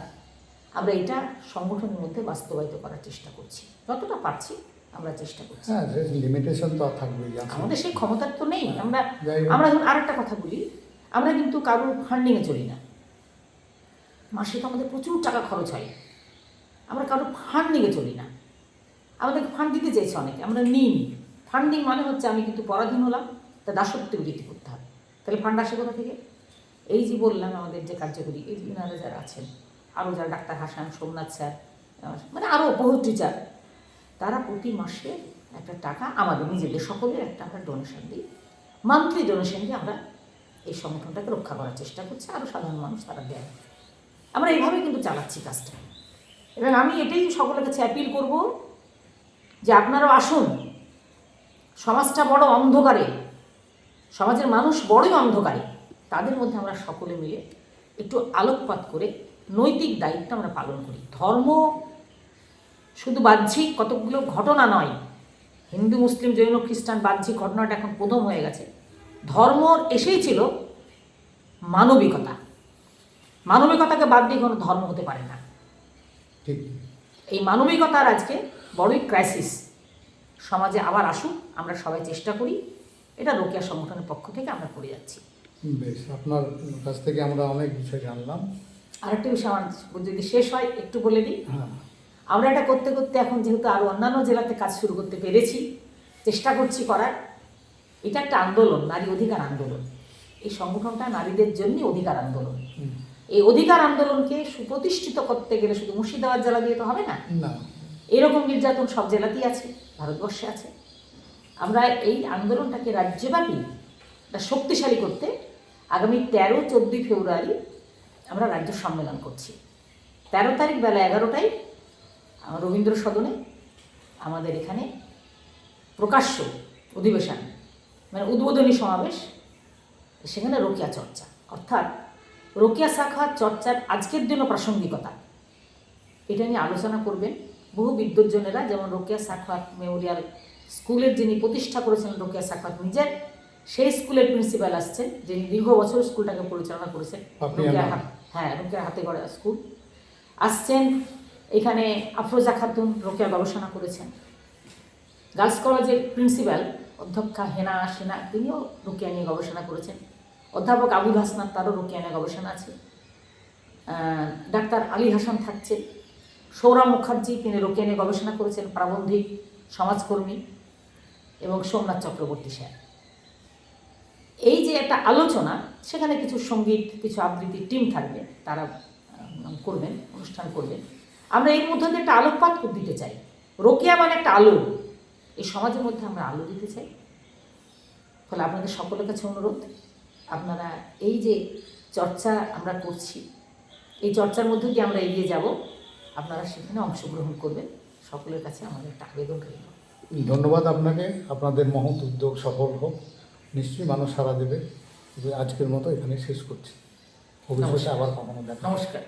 এটা সংগঠনের মধ্যে বাস্তবায়িত করার চেষ্টা করছি, যতটা পারছি আমরা চেষ্টা করছি। হ্যাঁ, লিমিটেশন তো থাকবেই, আমাদের সেই ক্ষমতা তো নেই। আমরা আরেকটা কথা বলি, আমরা কিন্তু কারোর ফান্ডিংয়ে চলি না, মাসে তো আমাদের প্রচুর টাকা খরচ হয়, আমরা কারোর ফান্ডিংয়ে চলি না। আমাদেরকে ফান্ড দিতে চেয়েছে অনেকে, আমরা নিই। ফান্ডিং মানে হচ্ছে আমি কিন্তু পরাধীন হলাম, তা দাসত্ব বৃত্তি করতে হবে, তাহলে ফান্ড আসে কোথা থেকে? এই যে বললাম আমাদের যে কার্যকরী, এই যে ইনারা যারা আছেন, আরও যারা, ডাক্তার হাসান, সোমনাথ স্যার, মানে আরও বহু টিচার, তারা প্রতি মাসে একটা টাকা আমাদের নিজেদের সকলের একটা আমরা ডোনেশন দিই, মান্থলি ডোনেশন দিয়ে আমরা এই সংগঠনটাকে রক্ষা করার চেষ্টা করছি, আরও সাধারণ মানুষ তারা দেয়। আমরা এইভাবে কিন্তু চালাচ্ছি কাজটা। এবং আমি এটাই সকলের কাছে অ্যাপিল করব যে আপনারাও আসুন, সমাজটা বড় অন্ধকারে, সমাজের মানুষ বড়ই অন্ধকারে, তাদের মধ্যে আমরা সকলে মিলে একটু আলোকপাত করে নৈতিক দায়িত্ব আমরা পালন করি। ধর্ম শুধু বাহ্যিক কতগুলো ঘটনা নয়, হিন্দু, মুসলিম, জৈন, খ্রিস্টান বাহ্যিক ঘটনাটা এখন প্রথম হয়ে গেছে। ধর্ম এসেই ছিল মানবিকতা, মানবিকতাকে বাদ দিয়ে কোনো ধর্ম হতে পারে না। ঠিক, এই মানবিকতার আজকে বড়ই ক্রাইসিস। সমাজে আবার আসুক, আমরা সবাই চেষ্টা করি, এটা রোকেয়া সংগঠনের পক্ষ থেকে আমরা করে যাচ্ছি। বেশ, আপনার কাছ থেকে আমরা অনেক বিষয় জানলাম। আরেকটা বিষয় আমার যদি শেষ হয় একটু বলে দিই। হ্যাঁ, আমরা এটা করতে করতে এখন যেহেতু আরও অন্যান্য জেলাতে কাজ শুরু করতে পেরেছি, চেষ্টা করছি করার। এটা একটা আন্দোলন, নারী অধিকার আন্দোলন। এই সংগঠনটা নারীদের জন্যই অধিকার আন্দোলন। হুম, এই অধিকার আন্দোলনকে সুপ্রতিষ্ঠিত করতে গেলে শুধু মুর্শিদাবাদ জেলা দিয়ে তো হবে না। না, এরকম নির্যাতন সব জেলাতেই আছে, ভারতবর্ষে আছে। আমরা এই আন্দোলনটাকে রাজ্যব্যাপী একটা শক্তিশালী করতে আগামী 13-14 ফেব্রুয়ারি আমরা রাজ্য সম্মেলন করছি। 13 তারিখ বেলা 11টায় রবীন্দ্র সদনে আমাদের এখানে প্রকাশ্য অধিবেশন, মানে উদ্বোধনী সমাবেশ। সেখানে রোকেয়া চর্চা, অর্থাৎ রোকেয়া সাখাওয়াত চর্চার আজকের দিনও প্রাসঙ্গিকতা, এটা নিয়ে আলোচনা করবেন বহু বিদ্বজ্জনেরা। যেমন রোকেয়া সাখাওয়াত মেমোরিয়াল স্কুলের যিনি প্রতিষ্ঠা করেছেন রোকেয়া সাখাওয়াত নিজের, সেই স্কুলের প্রিন্সিপাল আসছেন, যিনি দীর্ঘ বছর স্কুলটাকে পরিচালনা করেছেন। হ্যাঁ, রোকেয়ার হাতে গড়া স্কুল আসছেন। এখানে আফরোজা খাতুন রোকেয়া গবেষণা করেছেন। গার্লস কলেজের প্রিন্সিপাল অধ্যক্ষা হেনা সিনহা, তিনিও রোকেয়া নিয়ে গবেষণা করেছেন। অধ্যাপক আবুল হাসনাত, তারও রোকেয়া নিয়ে গবেষণা আছে। ডাক্তার আলী হাসান থাকছেন। সৌরভ মুখার্জি, তিনি রোকেয়া নিয়ে গবেষণা করেছেন, প্রাবন্ধিক, সমাজকর্মী। এবং সোমনাথ চক্রবর্তী স্যার। এই যে একটা আলোচনা, সেখানে কিছু সঙ্গীত, কিছু আবৃত্তির টিম থাকবে, তারা করবেন, অনুষ্ঠান করবেন। আমরা এর মধ্যে একটা আলোকপাত দিতে চাই। রোকেয়া মানে একটা আলো, এই সমাজের মধ্যে আমরা আলো দিতে চাই। ফলে আপনাদের সকলের কাছে অনুরোধ, আপনারা এই যে চর্চা আমরা করছি, এই চর্চার মধ্যে দিয়ে আমরা এগিয়ে যাব, আপনারা সেখানে অংশগ্রহণ করবেন। সকলের কাছে আমাদের একটা আবেদন রইল। ধন্যবাদ আপনাকে। আপনাদের মহৎ উদ্যোগ সফল হোক, নিশ্চয়ই মানুষ সাড়া দেবে। আজকের মতো এখানে শেষ করছি, ভবিষ্যতে আবার কখনো দেখা। নমস্কার।